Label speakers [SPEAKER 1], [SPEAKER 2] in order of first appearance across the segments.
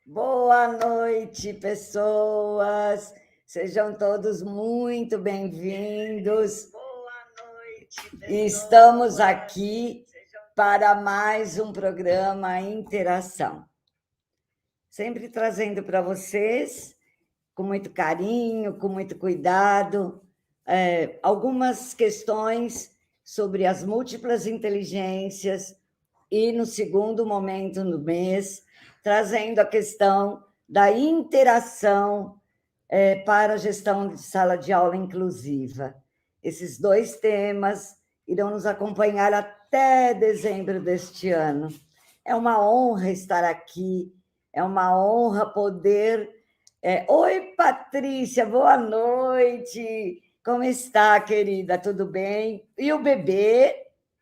[SPEAKER 1] Boa noite, pessoas. Sejam todos muito bem-vindos. Estamos aqui para mais um programa Interação. Sempre trazendo para vocês, com muito carinho, com muito cuidado, algumas questões sobre as múltiplas inteligências e, no segundo momento do mês, trazendo a questão da interação para a gestão de sala de aula inclusiva. Esses dois temas irão nos acompanhar até dezembro deste ano. É uma honra estar aqui, é uma honra poder... Oi, Patrícia, boa noite! Como está, querida? Tudo bem? E o bebê?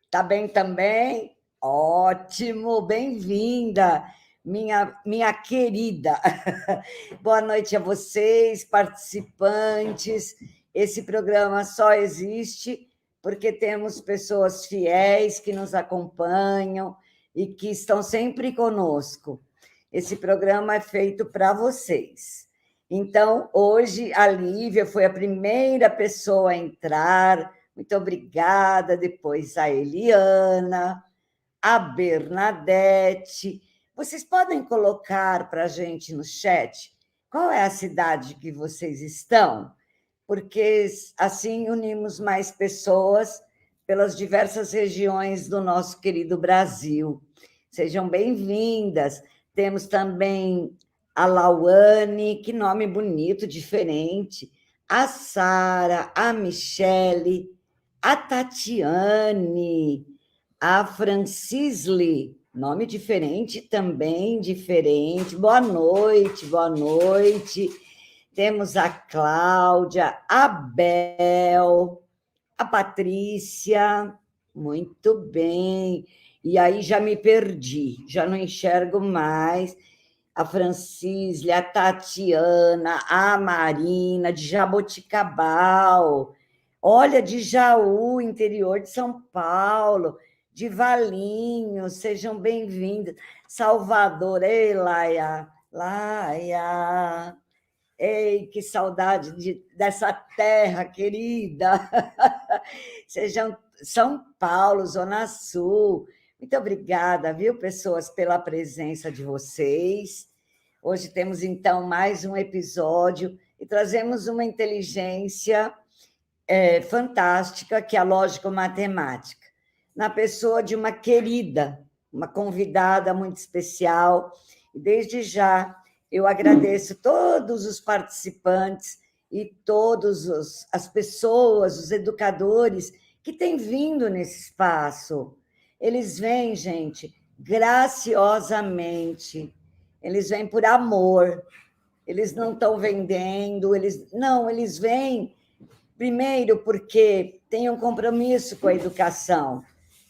[SPEAKER 1] Está bem também? Ótimo, bem-vinda, minha querida. Boa noite a vocês, participantes. Esse programa só existe porque temos pessoas fiéis que nos acompanham e que estão sempre conosco. Esse programa é feito para vocês. Então, hoje, a Lívia foi a primeira pessoa a entrar. Muito obrigada. Depois, a Eliana, a Bernadette. Vocês podem colocar para a gente no chat qual é a cidade que vocês estão? Porque assim unimos mais pessoas pelas diversas regiões do nosso querido Brasil. Sejam bem-vindas. Temos também a Lauane, que nome bonito, diferente, a Sara, a Michele, a Tatiane, a Francisle, nome diferente também, diferente. Boa noite, boa noite. Temos a Cláudia, a Bel, a Patrícia, muito bem. E aí já me perdi, já não enxergo mais. A Francisle, a Tatiana, a Marina, de Jaboticabal. Olha, de Jaú, interior de São Paulo, de Valinhos, sejam bem-vindos. Salvador, ei, Laia, Laia. Ei, que saudade dessa terra querida. Sejam São Paulo, Zona Sul. Muito obrigada, viu, pessoas, pela presença de vocês. Hoje temos, então, mais um episódio e trazemos uma inteligência fantástica, que é a lógico-matemática, na pessoa de uma querida, uma convidada muito especial. E desde já eu agradeço todos os participantes e todas as pessoas, os educadores que têm vindo nesse espaço. Eles vêm, gente, graciosamente, eles vêm por amor, eles não estão vendendo, eles vêm, primeiro, porque têm um compromisso com a educação,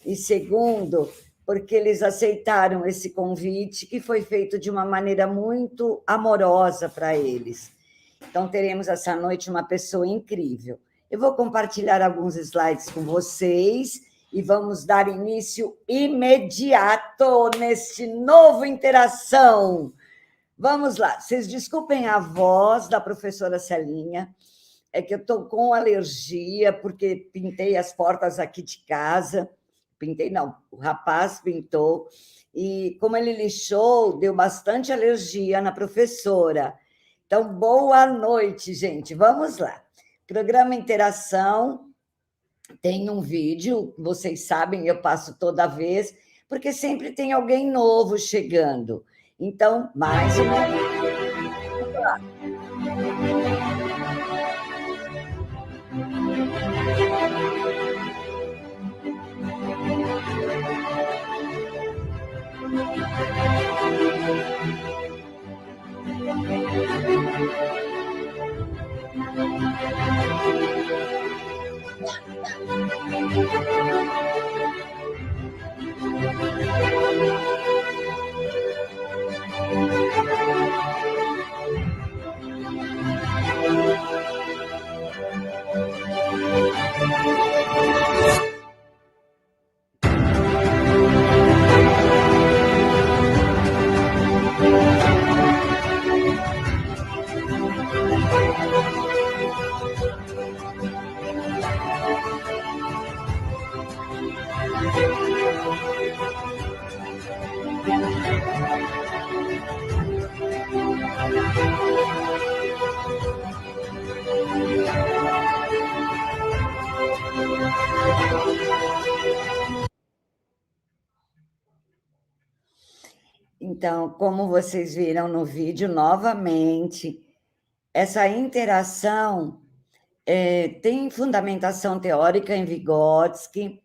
[SPEAKER 1] e segundo, porque eles aceitaram esse convite, que foi feito de uma maneira muito amorosa para eles. Então, teremos essa noite uma pessoa incrível. Eu vou compartilhar alguns slides com vocês e vamos dar início imediato neste novo Interação. Vamos lá. Vocês desculpem a voz da professora Celinha, é que eu estou com alergia, porque pintei as portas aqui de casa. Pintei, não, o rapaz pintou, e como ele lixou, deu bastante alergia na professora. Então, boa noite, gente. Vamos lá. Programa Interação tem um vídeo, vocês sabem, eu passo toda vez, porque sempre tem alguém novo chegando. Então, mais uma vez. Vamos lá. Então, como vocês viram no vídeo, novamente, essa interação tem fundamentação teórica em Vygotsky,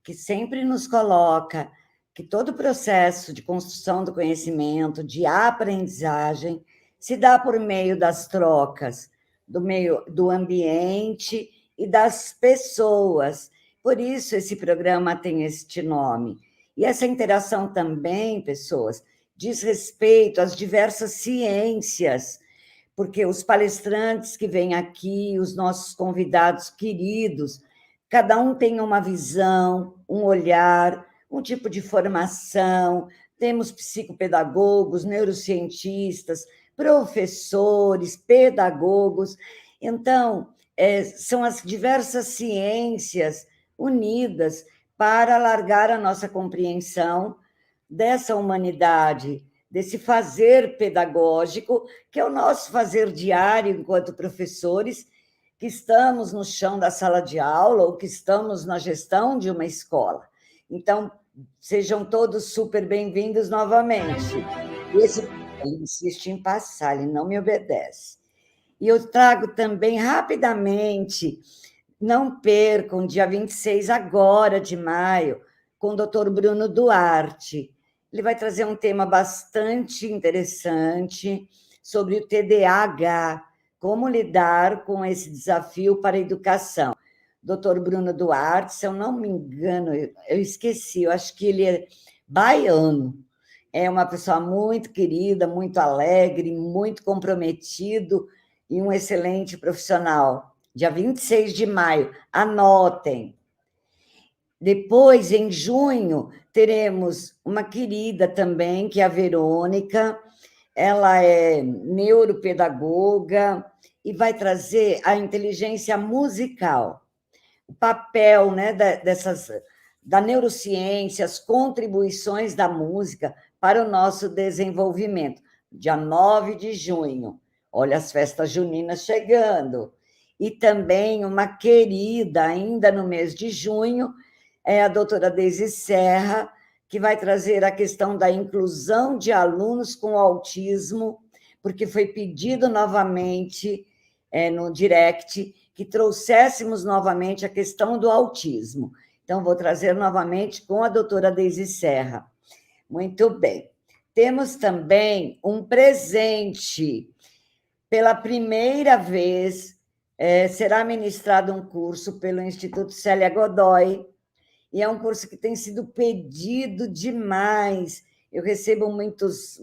[SPEAKER 1] que sempre nos coloca que todo o processo de construção do conhecimento, de aprendizagem, se dá por meio das trocas, do meio do ambiente e das pessoas. Por isso esse programa tem este nome. E essa interação também, pessoas, diz respeito às diversas ciências, porque os palestrantes que vêm aqui, os nossos convidados queridos, cada um tem uma visão, um olhar, um tipo de formação. Temos psicopedagogos, neurocientistas, professores, pedagogos. Então, são as diversas ciências unidas para alargar a nossa compreensão dessa humanidade, desse fazer pedagógico, que é o nosso fazer diário enquanto professores, que estamos no chão da sala de aula ou que estamos na gestão de uma escola. Então, sejam todos super bem-vindos novamente. Ele insiste em passar, ele não me obedece. E eu trago também rapidamente, não percam, dia 26 agora de maio, com o Dr. Bruno Duarte. Ele vai trazer um tema bastante interessante sobre o TDAH, como lidar com esse desafio para a educação. Dr. Bruno Duarte, se eu não me engano, eu esqueci, eu acho que ele é baiano. É uma pessoa muito querida, muito alegre, muito comprometido e um excelente profissional. Dia 26 de maio, anotem. Depois, em junho, teremos uma querida também, que é a Verônica. Ela é neuropedagoga e vai trazer a inteligência musical, o papel, né, da neurociência, as contribuições da música para o nosso desenvolvimento. Dia 9 de junho, olha as festas juninas chegando. E também uma querida, ainda no mês de junho, é a doutora Deise Serra, que vai trazer a questão da inclusão de alunos com autismo, porque foi pedido novamente no direct que trouxéssemos novamente a questão do autismo. Então, vou trazer novamente com a doutora Deise Serra. Muito bem. Temos também um presente. Pela primeira vez, será ministrado um curso pelo Instituto Célia Godoy, e é um curso que tem sido pedido demais. Eu recebo muitas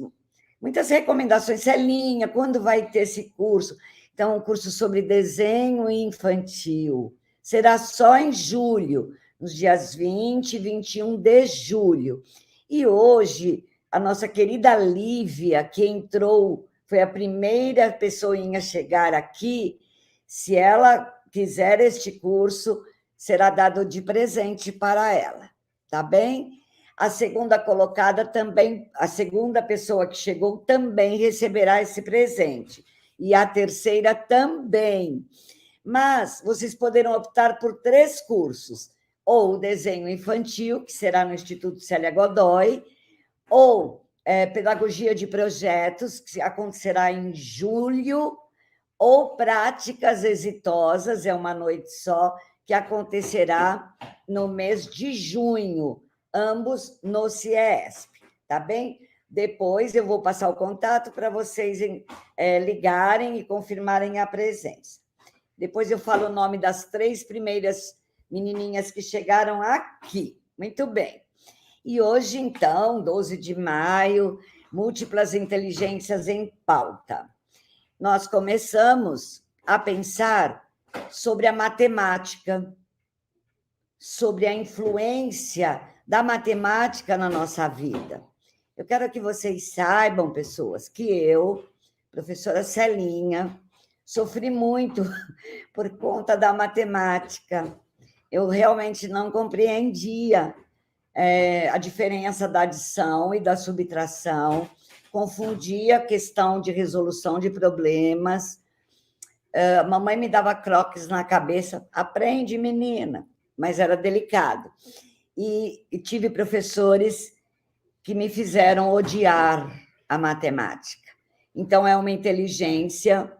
[SPEAKER 1] recomendações. Celinha, quando vai ter esse curso? Então, um curso sobre desenho infantil. Será só em julho, nos dias 20 e 21 de julho. E hoje, a nossa querida Lívia, que entrou, foi a primeira pessoinha a chegar aqui, se ela quiser este curso, será dado de presente para ela, tá bem? A segunda colocada também, a segunda pessoa que chegou também receberá esse presente. E a terceira também. Mas vocês poderão optar por 3 cursos, ou o desenho infantil, que será no Instituto Célia Godoy, ou pedagogia de projetos, que acontecerá em julho, ou práticas exitosas, é uma noite só, que acontecerá no mês de junho, ambos no CIESP, tá bem? Depois eu vou passar o contato para vocês ligarem e confirmarem a presença. Depois eu falo o nome das 3 primeiras menininhas que chegaram aqui. Muito bem. E hoje, então, 12 de maio, múltiplas inteligências em pauta. Nós começamos a pensar sobre a matemática, sobre a influência da matemática na nossa vida. Eu quero que vocês saibam, pessoas, que eu, professora Celinha, sofri muito por conta da matemática. Eu realmente não compreendia a diferença da adição e da subtração. confundia a questão de resolução de problemas. A mamãe me dava croques na cabeça, aprende, menina, mas era delicado. E tive professores que me fizeram odiar a matemática. Então, é uma inteligência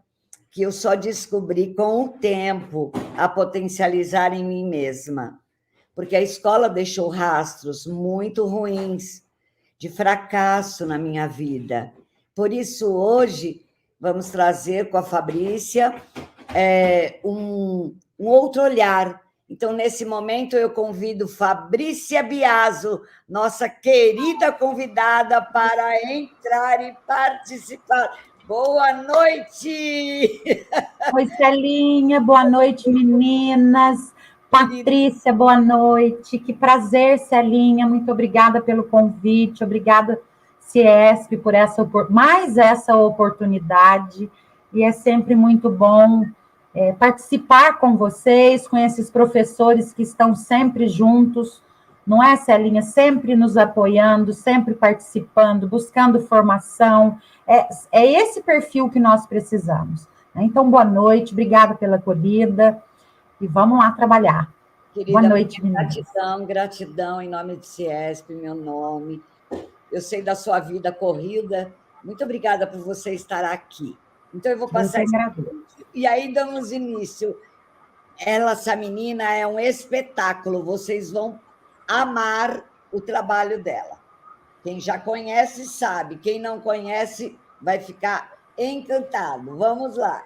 [SPEAKER 1] que eu só descobri com o tempo a potencializar em mim mesma, porque a escola deixou rastros muito ruins de fracasso na minha vida. Por isso, hoje, vamos trazer com a Fabrícia um outro olhar. Então, nesse momento, eu convido Fabrícia Biaso, nossa querida convidada, para entrar e participar. Boa noite!
[SPEAKER 2] Oi, Celinha, boa noite, meninas. Patrícia, boa noite. Que prazer, Celinha. Muito obrigada pelo convite. Obrigada, Ciesp, por mais essa oportunidade. E é sempre muito bom participar com vocês, com esses professores que estão sempre juntos, não é, Celinha? Sempre nos apoiando, sempre participando, buscando formação. É esse perfil que nós precisamos. Então, boa noite, obrigada pela acolhida e vamos lá trabalhar.
[SPEAKER 1] Querida,
[SPEAKER 2] boa noite, meninas.
[SPEAKER 1] Gratidão em nome de Ciesp, meu nome. Eu sei da sua vida corrida. Muito obrigada por você estar aqui. Então, eu vou passar esse vídeo. E aí damos início. Essa menina é um espetáculo. Vocês vão amar o trabalho dela. Quem já conhece sabe. Quem não conhece vai ficar encantado. Vamos lá.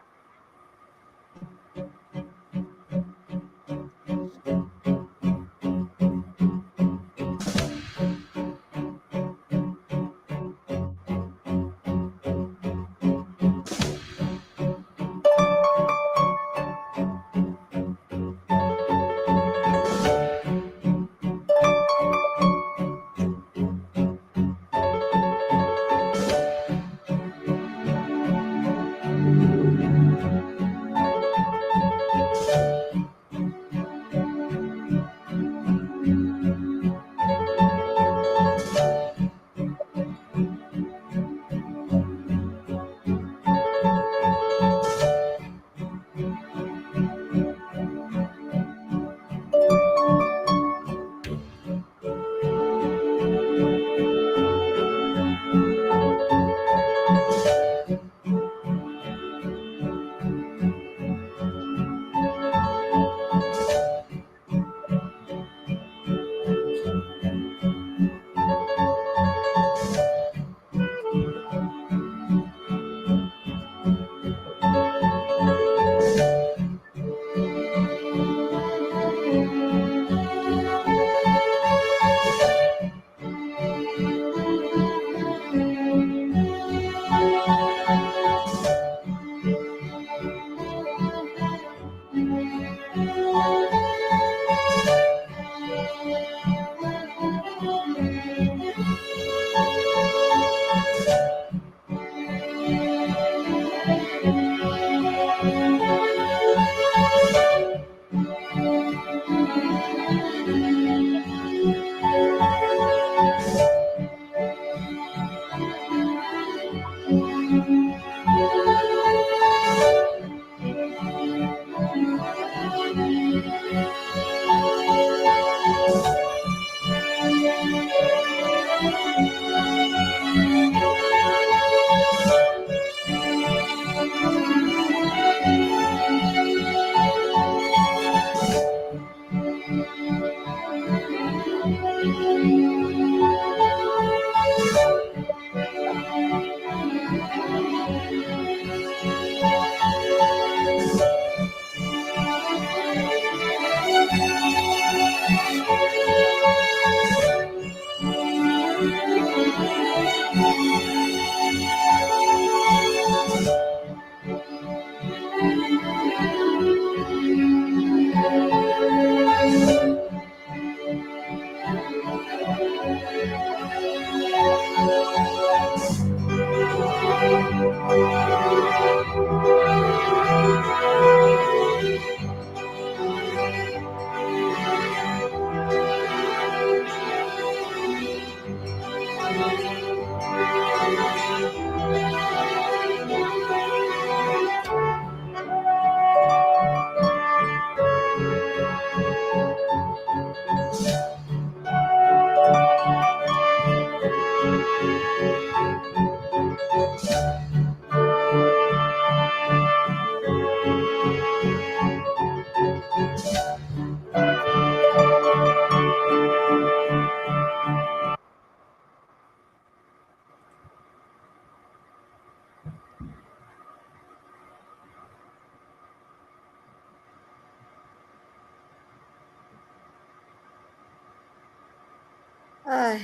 [SPEAKER 1] Ai,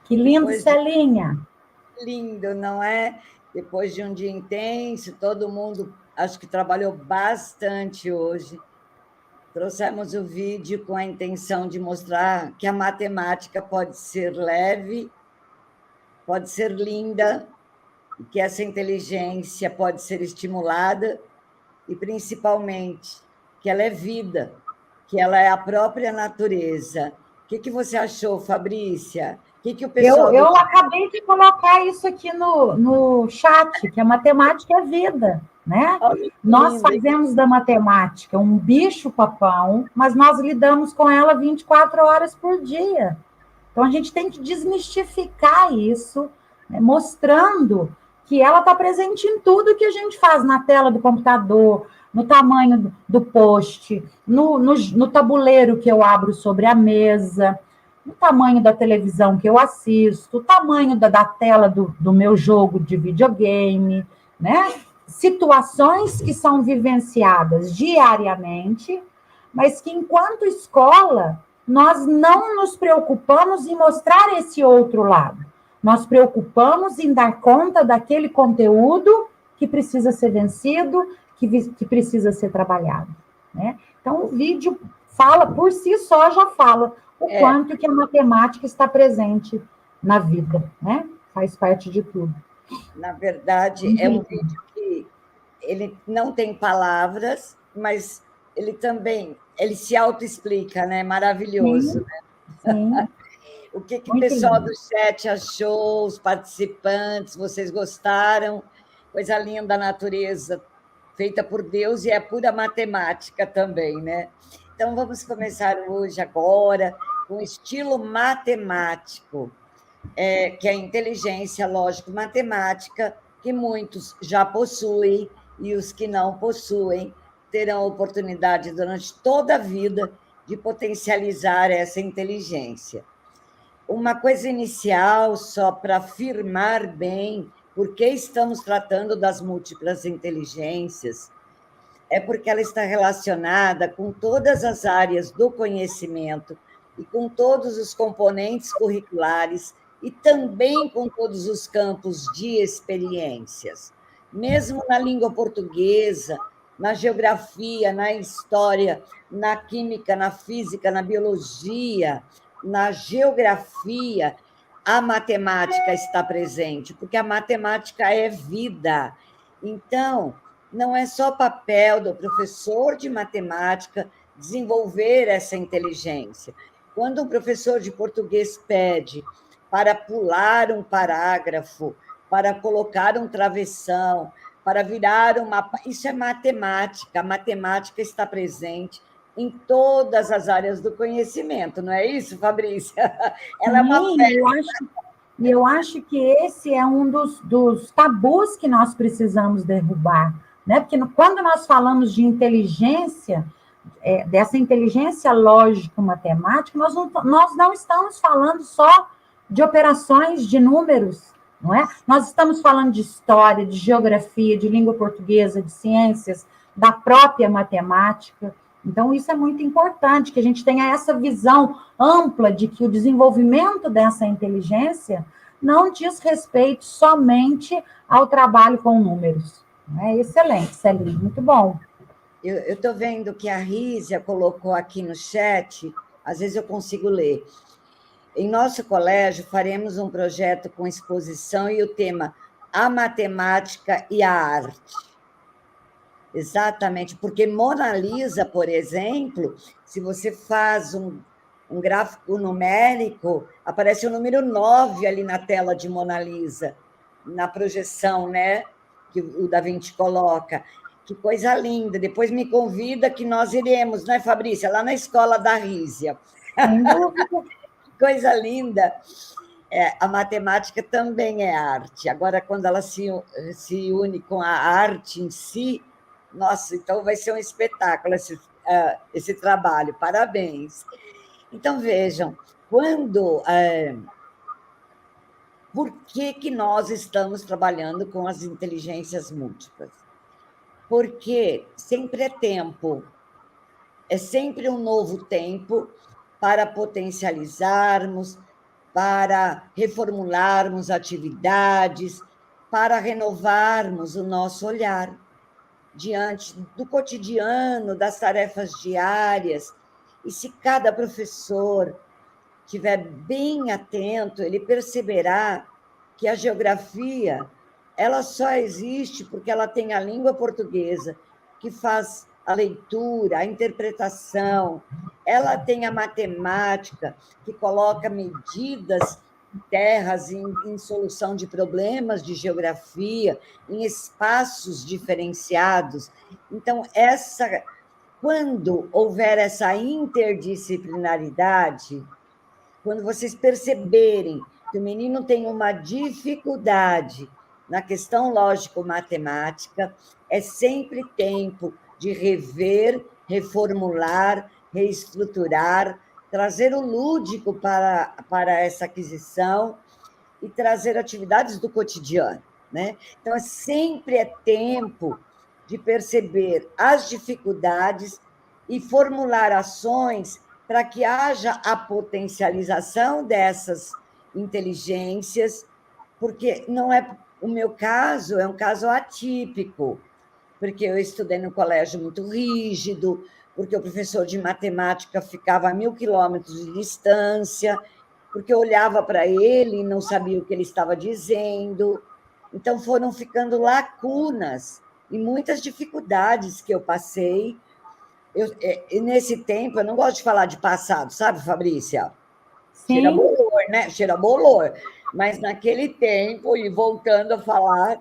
[SPEAKER 2] Que lindo,
[SPEAKER 1] depois de
[SPEAKER 2] Celinha.
[SPEAKER 1] lindo, não é? Depois de um dia intenso, todo mundo acho que trabalhou bastante hoje. Trouxemos o vídeo com a intenção de mostrar que a matemática pode ser leve, pode ser linda, e que essa inteligência pode ser estimulada e, principalmente, que ela é vida, que ela é a própria natureza. O que você achou, Fabrícia? O que o pessoal do...
[SPEAKER 2] Eu acabei de colocar isso aqui no chat, que a matemática é vida, né?
[SPEAKER 1] Olha que
[SPEAKER 2] Nós
[SPEAKER 1] linda!
[SPEAKER 2] fazemos da matemática um bicho-papão, mas nós lidamos com ela 24 horas por dia. Então, a gente tem que desmistificar isso, né, mostrando que ela está presente em tudo que a gente faz, na tela do computador, no tamanho do post, no tabuleiro que eu abro sobre a mesa, no tamanho da televisão que eu assisto, o tamanho da tela do meu jogo de videogame, né? Situações que são vivenciadas diariamente, mas que, enquanto escola, nós não nos preocupamos em mostrar esse outro lado. Nós preocupamos em dar conta daquele conteúdo que precisa ser vencido, que precisa ser trabalhado. Né? Então, o vídeo fala, por si só, já fala o quanto que a matemática está presente na vida, né? Faz parte de tudo.
[SPEAKER 1] Na verdade, é um vídeo que ele não tem palavras, mas ele também, ele se autoexplica, né? Maravilhoso,
[SPEAKER 2] Sim,
[SPEAKER 1] né?
[SPEAKER 2] sim.
[SPEAKER 1] O que o
[SPEAKER 2] Muito
[SPEAKER 1] pessoal
[SPEAKER 2] lindo.
[SPEAKER 1] do chat achou, os participantes, vocês gostaram? Coisa linda da natureza, feita por Deus e é pura matemática também, né? Então, vamos começar hoje, agora, com estilo matemático, que é a inteligência lógico-matemática, que muitos já possuem e os que não possuem terão oportunidade durante toda a vida de potencializar essa inteligência. Uma coisa inicial, só para afirmar bem por que estamos tratando das múltiplas inteligências, é porque ela está relacionada com todas as áreas do conhecimento e com todos os componentes curriculares e também com todos os campos de experiências. Mesmo na língua portuguesa, na geografia, na história, na química, na física, na biologia, na geografia, a matemática está presente, porque a matemática é vida. Então, não é só papel do professor de matemática desenvolver essa inteligência. Quando um professor de português pede para pular um parágrafo, para colocar um travessão, para virar uma. Isso é matemática. A matemática está presente em todas as áreas do conhecimento, não é isso, Fabrícia? Ela é uma
[SPEAKER 2] Sim,
[SPEAKER 1] fé.
[SPEAKER 2] eu acho que esse é um dos tabus que nós precisamos derrubar, né? Porque quando nós falamos de inteligência, dessa inteligência lógico-matemática, nós não estamos falando só de operações de números, não é? Nós estamos falando de história, de geografia, de língua portuguesa, de ciências, da própria matemática. Então, isso é muito importante, que a gente tenha essa visão ampla de que o desenvolvimento dessa inteligência não diz respeito somente ao trabalho com números. É excelente, Celine, muito bom.
[SPEAKER 1] Eu estou vendo que a Rízia colocou aqui no chat, às vezes eu consigo ler. Em nosso colégio, faremos um projeto com exposição e o tema A Matemática e a Arte. Exatamente, porque Mona Lisa, por exemplo, se você faz um gráfico numérico, aparece o número 9 ali na tela de Mona Lisa, na projeção, né? Que o Da Vinci coloca. Que coisa linda. Depois me convida que nós iremos, né, Fabrícia? Lá na escola da Rízia.
[SPEAKER 2] Sem dúvida.
[SPEAKER 1] Que coisa linda. A matemática também é arte. Agora, quando ela se une com a arte em si, nossa, então vai ser um espetáculo esse trabalho. Parabéns. Então, vejam, por que nós estamos trabalhando com as inteligências múltiplas? Porque sempre é tempo, é sempre um novo tempo, para potencializarmos, para reformularmos atividades, para renovarmos o nosso olhar diante do cotidiano, das tarefas diárias. E se cada professor estiver bem atento, ele perceberá que a geografia ela só existe porque ela tem a língua portuguesa, que faz a leitura, a interpretação, ela tem a matemática, que coloca medidas terras em solução de problemas de geografia, em espaços diferenciados. Então, quando houver essa interdisciplinaridade, quando vocês perceberem que o menino tem uma dificuldade na questão lógico-matemática, é sempre tempo de rever, reformular, reestruturar, trazer o lúdico para essa aquisição e trazer atividades do cotidiano, né? Então, sempre é tempo de perceber as dificuldades e formular ações para que haja a potencialização dessas inteligências, porque não é o meu caso, é um caso atípico, porque eu estudei no colégio muito rígido, porque o professor de matemática ficava a 1.000 quilômetros de distância, porque eu olhava para ele e não sabia o que ele estava dizendo. Então, foram ficando lacunas e muitas dificuldades que eu passei. E nesse tempo, eu não gosto de falar de passado, sabe, Fabrícia? Cheira
[SPEAKER 2] Sim.
[SPEAKER 1] bolor, né? Cheira bolor. Mas naquele tempo, e voltando a falar,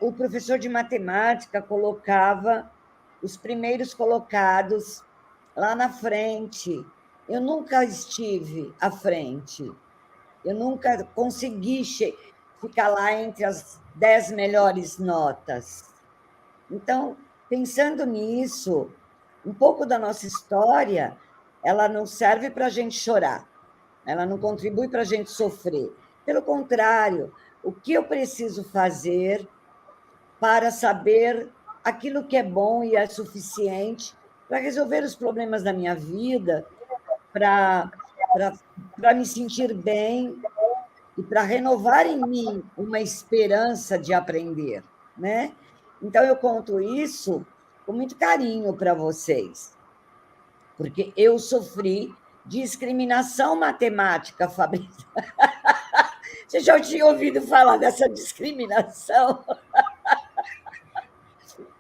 [SPEAKER 1] o professor de matemática colocava os primeiros colocados lá na frente. Eu nunca estive à frente. Eu nunca consegui ficar lá entre as 10 melhores notas. Então, pensando nisso, um pouco da nossa história, ela não serve para a gente chorar, ela não contribui para a gente sofrer. Pelo contrário, o que eu preciso fazer para saber aquilo que é bom e é suficiente para resolver os problemas da minha vida, para me sentir bem e para renovar em mim uma esperança de aprender, né? Então, eu conto isso com muito carinho para vocês, porque eu sofri discriminação matemática, Fabrício. Você já tinha ouvido falar dessa discriminação?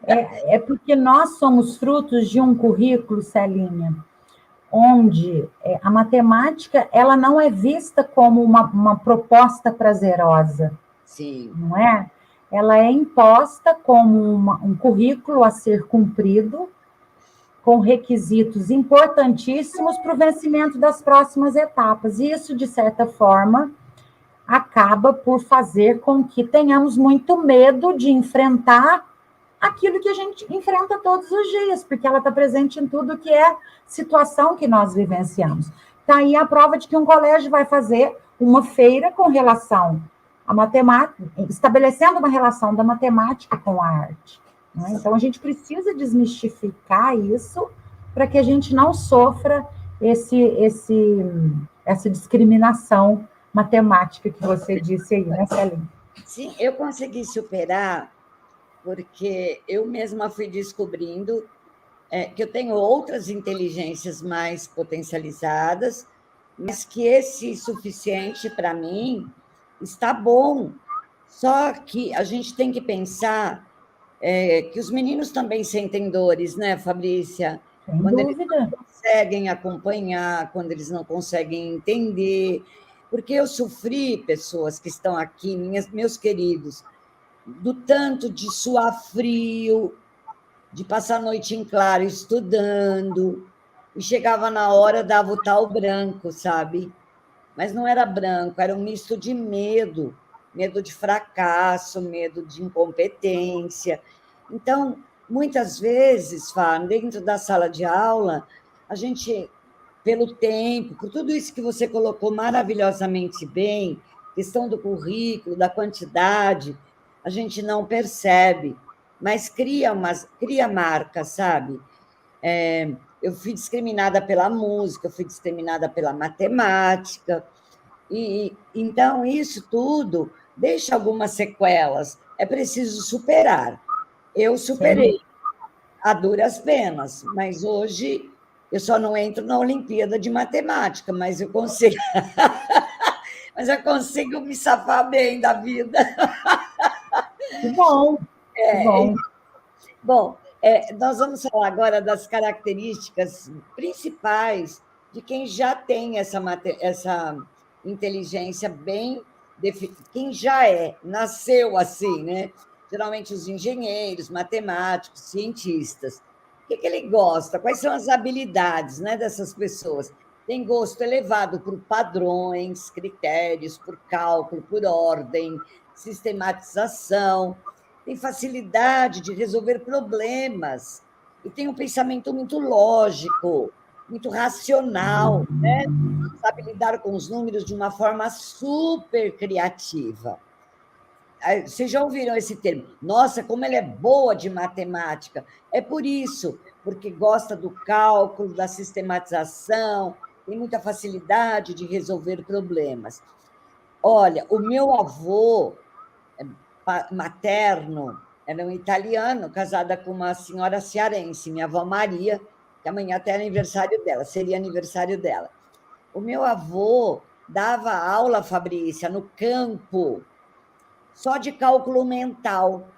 [SPEAKER 2] É porque nós somos frutos de um currículo, Celinha, onde a matemática ela não é vista como uma proposta prazerosa,
[SPEAKER 1] Sim.
[SPEAKER 2] não é? Ela é imposta como um currículo a ser cumprido, com requisitos importantíssimos para o vencimento das próximas etapas. E isso, de certa forma, acaba por fazer com que tenhamos muito medo de enfrentar aquilo que a gente enfrenta todos os dias, porque ela está presente em tudo que é situação que nós vivenciamos. Está aí a prova de que um colégio vai fazer uma feira com relação à matemática, estabelecendo uma relação da matemática com a arte. Né? Então, a gente precisa desmistificar isso para que a gente não sofra essa discriminação matemática que você disse aí, né, Celine?
[SPEAKER 1] Sim, eu consegui superar porque eu mesma fui descobrindo que eu tenho outras inteligências mais potencializadas, mas que esse suficiente para mim está bom. Só que a gente tem que pensar que os meninos também sentem dores, né, Fabrícia?
[SPEAKER 2] Sem
[SPEAKER 1] Quando eles
[SPEAKER 2] dúvida.
[SPEAKER 1] não conseguem acompanhar, quando eles não conseguem entender. Porque eu sofri, pessoas que estão aqui, meus queridos, do tanto de suar frio, de passar a noite em claro estudando, e chegava na hora, dava o tal branco, sabe? Mas não era branco, era um misto de medo, medo de fracasso, medo de incompetência. Então, muitas vezes, Fábio, dentro da sala de aula, a gente, pelo tempo, por tudo isso que você colocou maravilhosamente bem, questão do currículo, da quantidade, a gente não percebe, mas cria marca, sabe? eu fui discriminada pela música, eu fui discriminada pela matemática, e então isso tudo deixa algumas sequelas. É preciso superar. Eu superei a duras penas, mas hoje eu só não entro na Olimpíada de Matemática, mas eu consigo, mas eu consigo me safar bem da vida.
[SPEAKER 2] Que bom, que bom.
[SPEAKER 1] Bom, nós vamos falar agora das características principais de quem já tem essa inteligência bem definida, quem já nasceu assim, né? Geralmente os engenheiros, matemáticos, cientistas. O que ele gosta? Quais são as habilidades, né, dessas pessoas? Tem gosto elevado por padrões, critérios, por cálculo, por ordem, sistematização, tem facilidade de resolver problemas e tem um pensamento muito lógico, muito racional, né? Sabe lidar com os números de uma forma super criativa. Vocês já ouviram esse termo? Nossa, como ela é boa de matemática. É por isso, porque gosta do cálculo, da sistematização, tem muita facilidade de resolver problemas. Olha, o meu avô materno era um italiano, casada com uma senhora cearense, minha avó Maria, que amanhã até é aniversário dela, seria aniversário dela. O meu avô dava aula, Fabrícia, no campo, só de cálculo mental.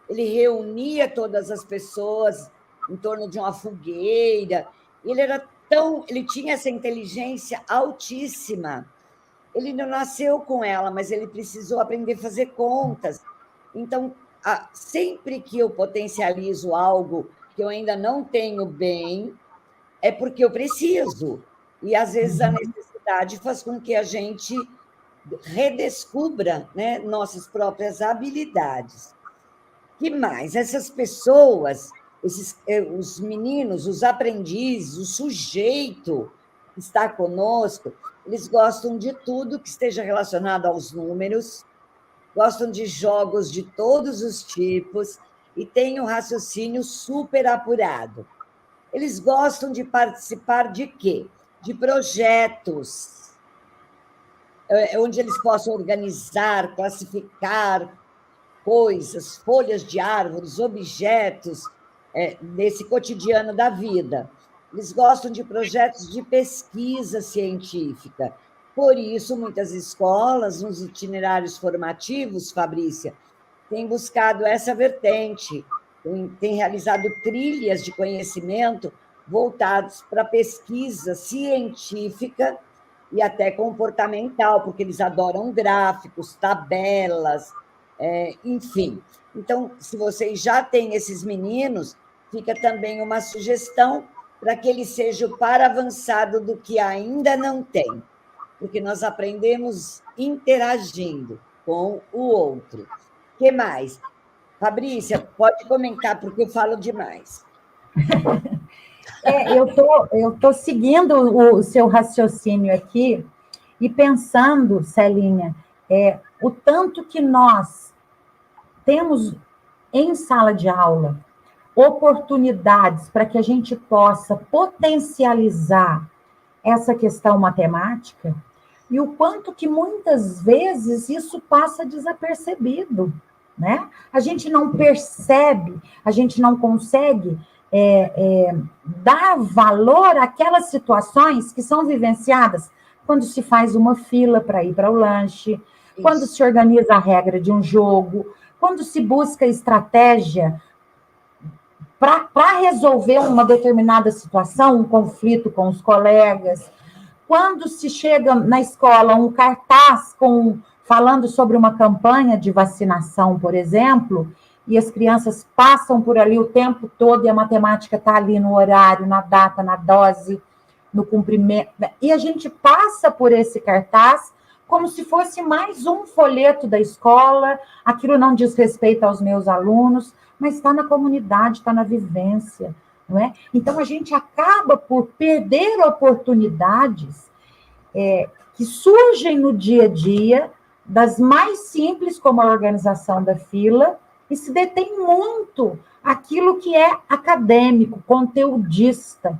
[SPEAKER 1] Ele reunia todas as pessoas em torno de uma fogueira. Ele tinha essa inteligência altíssima. Ele não nasceu com ela, mas ele precisou aprender a fazer contas. Então, sempre que eu potencializo algo que eu ainda não tenho bem, é porque eu preciso. E, às vezes, a necessidade faz com que a gente redescubra, né, nossas próprias habilidades. Que mais? Essas pessoas, os meninos, os aprendizes, o sujeito que está conosco, eles gostam de tudo que esteja relacionado aos números, gostam de jogos de todos os tipos e têm um raciocínio super apurado. Eles gostam de participar de quê? De projetos, onde eles possam organizar, classificar coisas, folhas de árvores, objetos desse cotidiano da vida. Eles gostam de projetos de pesquisa científica. Por isso, muitas escolas, nos itinerários formativos, Fabrícia, têm buscado essa vertente, têm realizado trilhas de conhecimento voltados para a pesquisa científica e até comportamental, porque eles adoram gráficos, tabelas, enfim. Então, se vocês já têm esses meninos, fica também uma sugestão para que ele seja o par avançado do que ainda não tem, porque nós aprendemos interagindo com o outro. O que mais? Fabrícia, pode comentar, porque eu falo demais.
[SPEAKER 2] Eu tô seguindo o seu raciocínio aqui e pensando, Celinha, o tanto que nós temos em sala de aula oportunidades para que a gente possa potencializar essa questão matemática e o quanto que muitas vezes isso passa desapercebido, né? A gente não percebe, a gente não consegue dar valor àquelas situações que são vivenciadas quando se faz uma fila para ir para o lanche, quando se organiza a regra de um jogo, quando se busca estratégia para resolver uma determinada situação, um conflito com os colegas, quando se chega na escola um cartaz falando sobre uma campanha de vacinação, por exemplo, e as crianças passam por ali o tempo todo e a matemática está ali no horário, na data, na dose, no cumprimento, e a gente passa por esse cartaz como se fosse mais um folheto da escola, aquilo não diz respeito aos meus alunos, mas está na comunidade, está na vivência, não é? Então, a gente acaba por perder oportunidades que surgem no dia a dia, das mais simples, como a organização da fila, e se detém muito aquilo que é acadêmico, conteudista,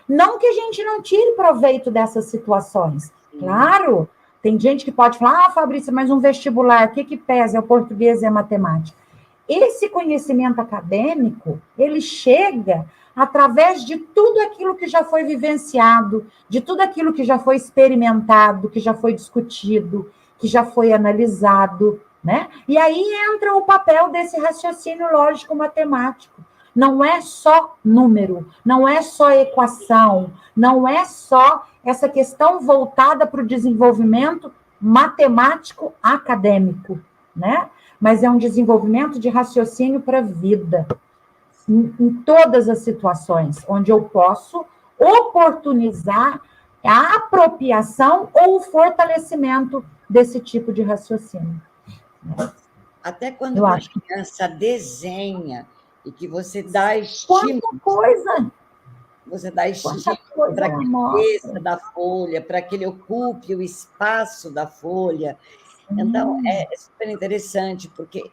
[SPEAKER 2] Não que a gente não tire proveito dessas situações. Claro, tem gente que pode falar, Fabrícia, mas um vestibular, o que pesa? É o português e a matemática. Esse conhecimento acadêmico, ele chega através de tudo aquilo que já foi vivenciado, de tudo aquilo que já foi experimentado, que já foi discutido, que já foi analisado, né? E aí entra o papel desse raciocínio lógico-matemático. Não é só número, não é só equação, não é só essa questão voltada para o desenvolvimento matemático acadêmico, né? Mas é um desenvolvimento de raciocínio para a vida, em todas as situações, onde eu posso oportunizar a apropriação ou o fortalecimento desse tipo de raciocínio.
[SPEAKER 1] Até quando uma criança desenha e que você dá estímulo.
[SPEAKER 2] Quanta coisa!
[SPEAKER 1] Você dá estímulo para que ele desça da folha, para que ele ocupe o espaço da folha. Então, é super interessante, porque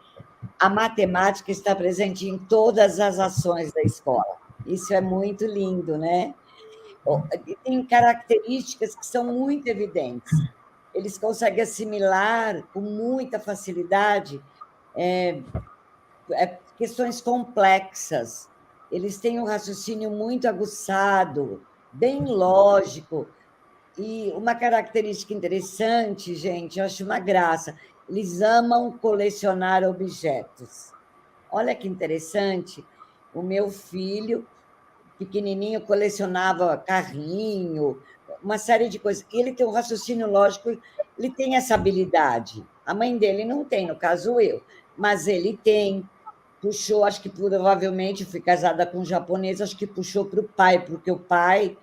[SPEAKER 1] a matemática está presente em todas as ações da escola. Isso é muito lindo, né? E tem características que são muito evidentes. Eles conseguem assimilar com muita facilidade questões complexas. Eles têm um raciocínio muito aguçado, bem lógico. E uma característica interessante, gente, eu acho uma graça, eles amam colecionar objetos. Olha que interessante, o meu filho, pequenininho, colecionava carrinho, uma série de coisas. Ele tem um raciocínio lógico, ele tem essa habilidade. A mãe dele não tem, no caso eu, mas ele tem. Puxou, acho que provavelmente, fui casada com um japonês, acho que puxou para o pai, porque o pai,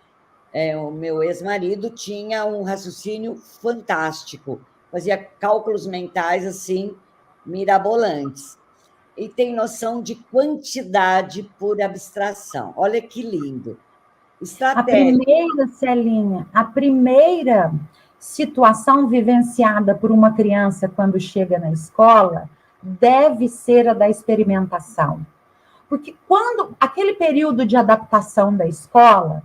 [SPEAKER 1] o meu ex-marido, tinha um raciocínio fantástico, fazia cálculos mentais, assim, mirabolantes. E tem noção de quantidade por abstração. Olha que lindo.
[SPEAKER 2] Estratégia. Celinha, a primeira situação vivenciada por uma criança quando chega na escola deve ser a da experimentação. Porque quando aquele período de adaptação da escola,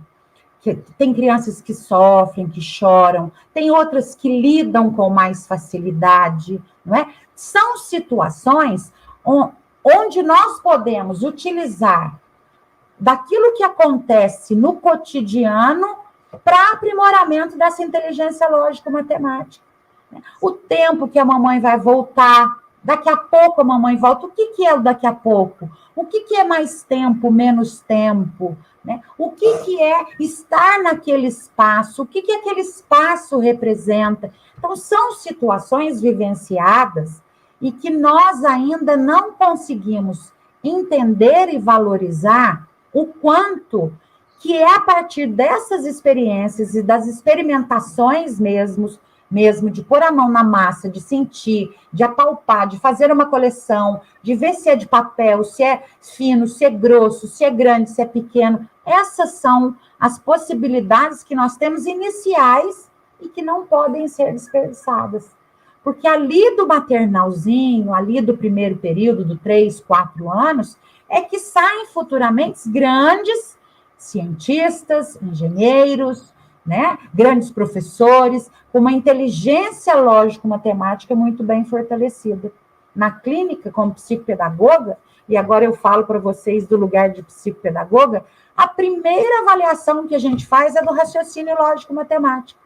[SPEAKER 2] que tem crianças que sofrem, que choram, tem outras que lidam com mais facilidade, não é? São situações onde nós podemos utilizar daquilo que acontece no cotidiano para aprimoramento dessa inteligência lógico-matemática. O tempo que a mamãe vai voltar, daqui a pouco a mamãe volta, o que é o daqui a pouco? O que é mais tempo, menos tempo? Né? O que é estar naquele espaço? O que aquele espaço representa? Então, são situações vivenciadas e que nós ainda não conseguimos entender e valorizar o quanto que é a partir dessas experiências e das experimentações mesmo de pôr a mão na massa, de sentir, de apalpar, de fazer uma coleção, de ver se é de papel, se é fino, se é grosso, se é grande, se é pequeno. Essas são as possibilidades que nós temos iniciais e que não podem ser desperdiçadas. Porque ali do maternalzinho, ali do primeiro período, do 3, 4 anos, é que saem futuramente grandes cientistas, engenheiros, né? Grandes professores, com uma inteligência lógico-matemática muito bem fortalecida. Na clínica, como psicopedagoga, e agora eu falo para vocês do lugar de psicopedagoga, a primeira avaliação que a gente faz é do raciocínio lógico-matemático.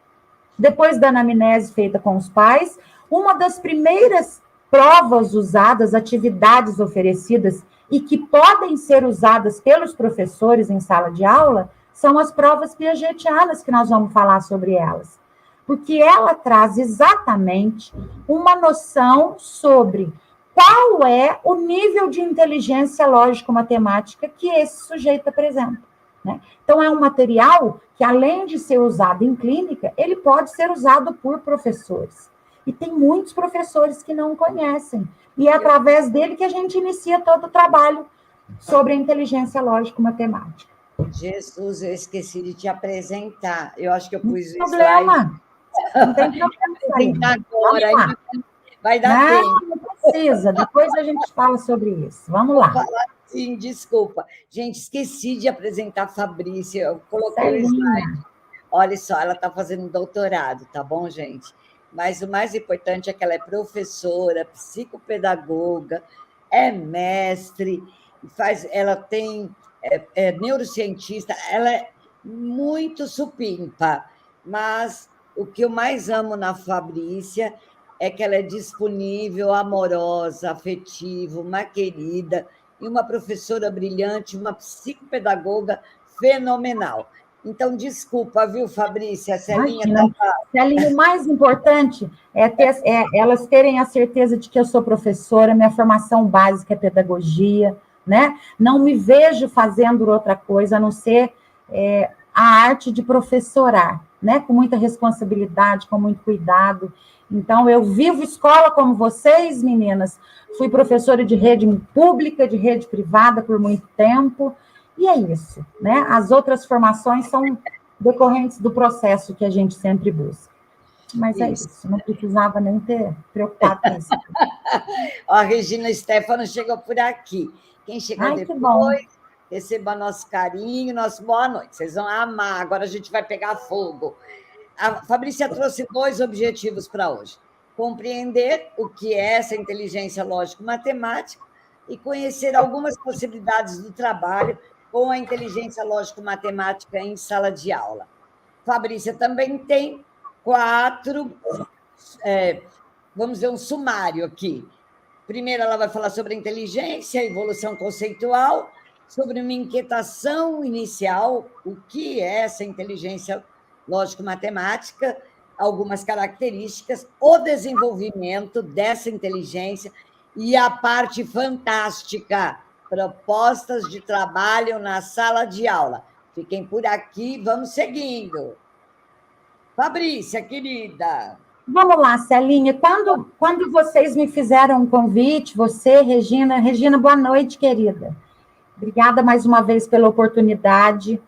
[SPEAKER 2] Depois da anamnese feita com os pais, uma das primeiras provas usadas, atividades oferecidas e que podem ser usadas pelos professores em sala de aula, são as provas piagetianas, que nós vamos falar sobre elas. Porque ela traz exatamente uma noção sobre qual é o nível de inteligência lógico-matemática que esse sujeito apresenta. Né? Então, é um material que, além de ser usado em clínica, ele pode ser usado por professores. E tem muitos professores que não conhecem. E é através dele que a gente inicia todo o trabalho sobre a inteligência lógico-matemática.
[SPEAKER 1] Jesus, eu esqueci de te apresentar. Eu acho que eu pus o
[SPEAKER 2] slide. Não tem problema.
[SPEAKER 1] Vai dar tempo.
[SPEAKER 2] Não precisa. Depois a gente fala sobre isso. Vamos lá.
[SPEAKER 1] Vou falar sim, desculpa. Gente, esqueci de apresentar a Fabrícia. Eu coloquei o
[SPEAKER 2] Celinha.
[SPEAKER 1] slide. Olha só, ela está fazendo doutorado, tá bom, gente? Mas o mais importante é que ela é professora, psicopedagoga, é mestre, ela tem neurocientista, ela é muito supimpa, mas o que eu mais amo na Fabrícia é que ela é disponível, amorosa, afetiva, uma querida, e uma professora brilhante, uma psicopedagoga fenomenal. Então, desculpa, viu, Fabrícia? A Celinha estava...
[SPEAKER 2] Celinha, o mais importante é elas terem a certeza de que eu sou professora, minha formação básica é pedagogia, né? Não me vejo fazendo outra coisa, a não ser a arte de professorar, né? Com muita responsabilidade, com muito cuidado. Então, eu vivo escola como vocês, meninas. Fui professora de rede pública, de rede privada por muito tempo, e é isso, né? As outras formações são decorrentes do processo que a gente sempre busca. Mas é isso, não precisava nem ter preocupado com isso.
[SPEAKER 1] Ó, a Regina Stefano chegou por aqui. Quem chegou depois, receba nosso carinho, nosso boa noite. Vocês vão amar, agora a gente vai pegar fogo. A Fabrícia trouxe 2 objetivos para hoje. Compreender o que é essa inteligência lógico-matemática e conhecer algumas possibilidades do trabalho com a inteligência lógico-matemática em sala de aula. Fabrícia também tem 4, vamos dizer, um sumário aqui. Primeiro, ela vai falar sobre a inteligência, a evolução conceitual, sobre uma inquietação inicial, o que é essa inteligência lógico-matemática, algumas características, o desenvolvimento dessa inteligência e a parte fantástica, propostas de trabalho na sala de aula. Fiquem por aqui, vamos seguindo. Fabrícia, querida.
[SPEAKER 2] Vamos lá, Celinha. Quando vocês me fizeram um convite, você, Regina, boa noite, querida. Obrigada mais uma vez pela oportunidade.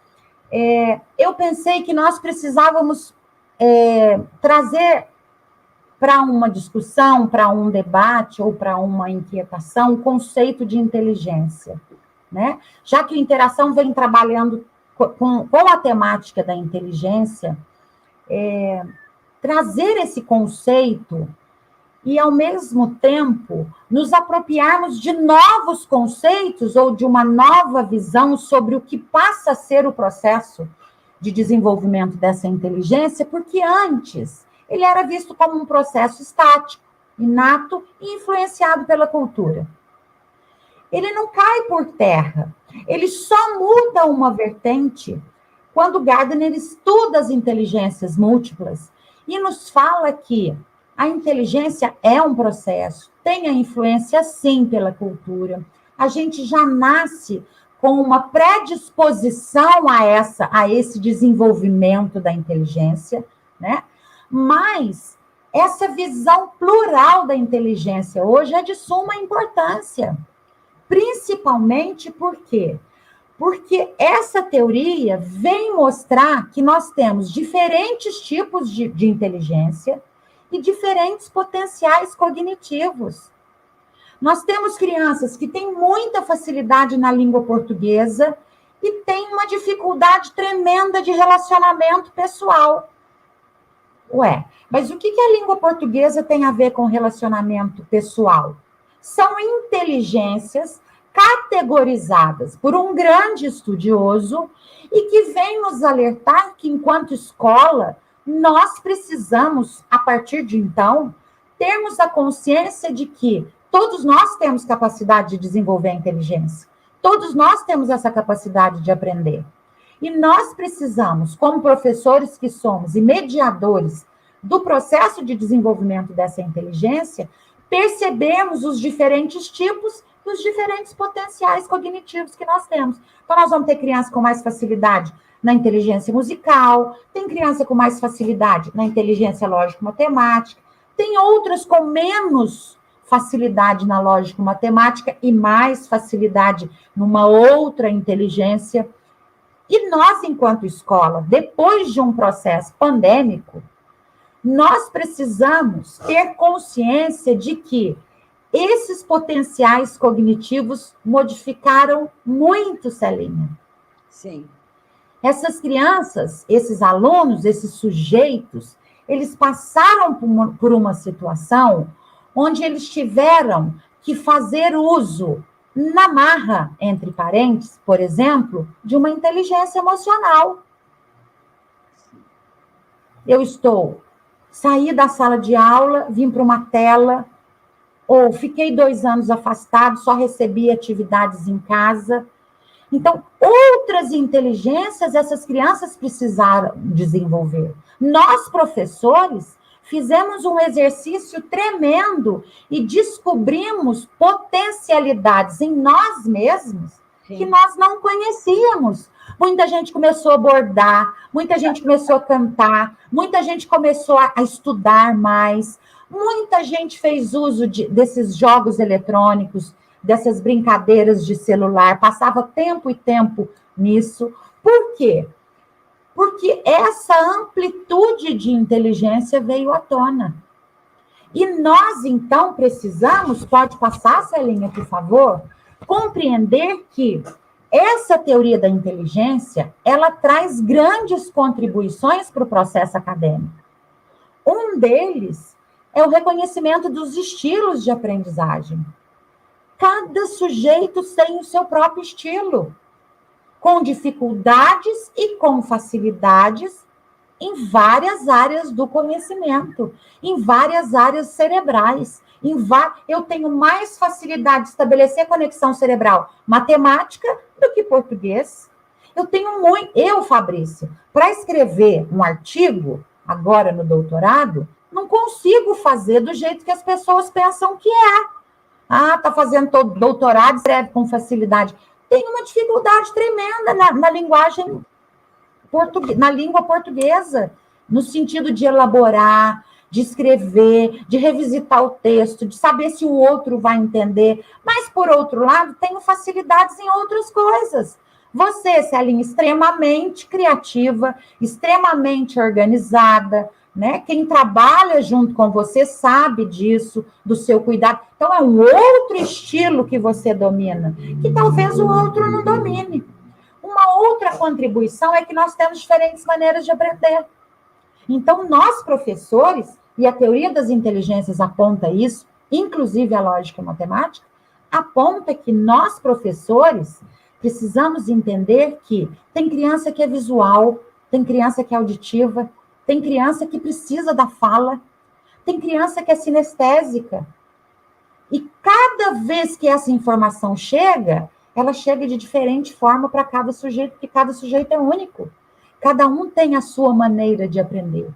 [SPEAKER 2] Eu pensei que nós precisávamos trazer para uma discussão, para um debate ou para uma inquietação, o conceito de inteligência, né? Já que a Interação vem trabalhando com a temática da inteligência, trazer esse conceito e, ao mesmo tempo, nos apropriarmos de novos conceitos ou de uma nova visão sobre o que passa a ser o processo de desenvolvimento dessa inteligência, porque antes ele era visto como um processo estático, inato e influenciado pela cultura. Ele não cai por terra, ele só muda uma vertente quando Gardner estuda as inteligências múltiplas e nos fala que a inteligência é um processo, tem a influência, sim, pela cultura. A gente já nasce com uma predisposição a esse desenvolvimento da inteligência, né? Mas essa visão plural da inteligência hoje é de suma importância, principalmente porque essa teoria vem mostrar que nós temos diferentes tipos de inteligência e diferentes potenciais cognitivos. Nós temos crianças que têm muita facilidade na língua portuguesa e têm uma dificuldade tremenda de relacionamento pessoal. Mas o que a língua portuguesa tem a ver com relacionamento pessoal? São inteligências categorizadas por um grande estudioso e que vem nos alertar que, enquanto escola, nós precisamos, a partir de então, termos a consciência de que todos nós temos capacidade de desenvolver a inteligência. Todos nós temos essa capacidade de aprender. E nós precisamos, como professores que somos e mediadores do processo de desenvolvimento dessa inteligência, percebermos os diferentes tipos e os diferentes potenciais cognitivos que nós temos. Então, nós vamos ter crianças com mais facilidade na inteligência musical, tem criança com mais facilidade na inteligência lógico-matemática, tem outras com menos facilidade na lógico-matemática e mais facilidade numa outra inteligência. E nós, enquanto escola, depois de um processo pandêmico, nós precisamos ter consciência de que esses potenciais cognitivos modificaram muito, Celinha.
[SPEAKER 1] Sim.
[SPEAKER 2] Essas crianças, esses alunos, esses sujeitos, eles passaram por uma situação onde eles tiveram que fazer uso, na marra, entre parênteses, por exemplo, de uma inteligência emocional. Eu saí da sala de aula, vim para uma tela, ou fiquei 2 anos afastado, só recebi atividades em casa. Então, outras inteligências essas crianças precisaram desenvolver. Nós, professores, fizemos um exercício tremendo e descobrimos potencialidades em nós mesmos que nós não conhecíamos. Muita gente começou a bordar, muita gente começou a cantar, muita gente começou a estudar mais, muita gente fez uso desses jogos eletrônicos, dessas brincadeiras de celular, passava tempo e tempo nisso. Por quê? Porque essa amplitude de inteligência veio à tona. E nós, então, precisamos, pode passar, Celinha, por favor, compreender que essa teoria da inteligência, ela traz grandes contribuições para o processo acadêmico. Um deles é o reconhecimento dos estilos de aprendizagem. Cada sujeito tem o seu próprio estilo, com dificuldades e com facilidades em várias áreas do conhecimento, em várias áreas cerebrais. Eu tenho mais facilidade de estabelecer conexão cerebral matemática do que português. Fabrício, para escrever um artigo, agora no doutorado, não consigo fazer do jeito que as pessoas pensam que é. Está fazendo todo doutorado, escreve com facilidade. Tem uma dificuldade tremenda na linguagem na língua portuguesa, no sentido de elaborar, de escrever, de revisitar o texto, de saber se o outro vai entender. Mas, por outro lado, tenho facilidades em outras coisas. Você, Celinha, extremamente criativa, extremamente organizada, né? Quem trabalha junto com você sabe disso, do seu cuidado. Então, é um outro estilo que você domina, que talvez o outro não domine. Uma outra contribuição é que nós temos diferentes maneiras de aprender. Então, nós, professores, e a teoria das inteligências aponta isso, inclusive a lógica e a matemática, aponta que nós, professores, precisamos entender que tem criança que é visual, tem criança que é auditiva, tem criança que precisa da fala, tem criança que é sinestésica. E cada vez que essa informação chega, ela chega de diferente forma para cada sujeito, porque cada sujeito é único. Cada um tem a sua maneira de aprender.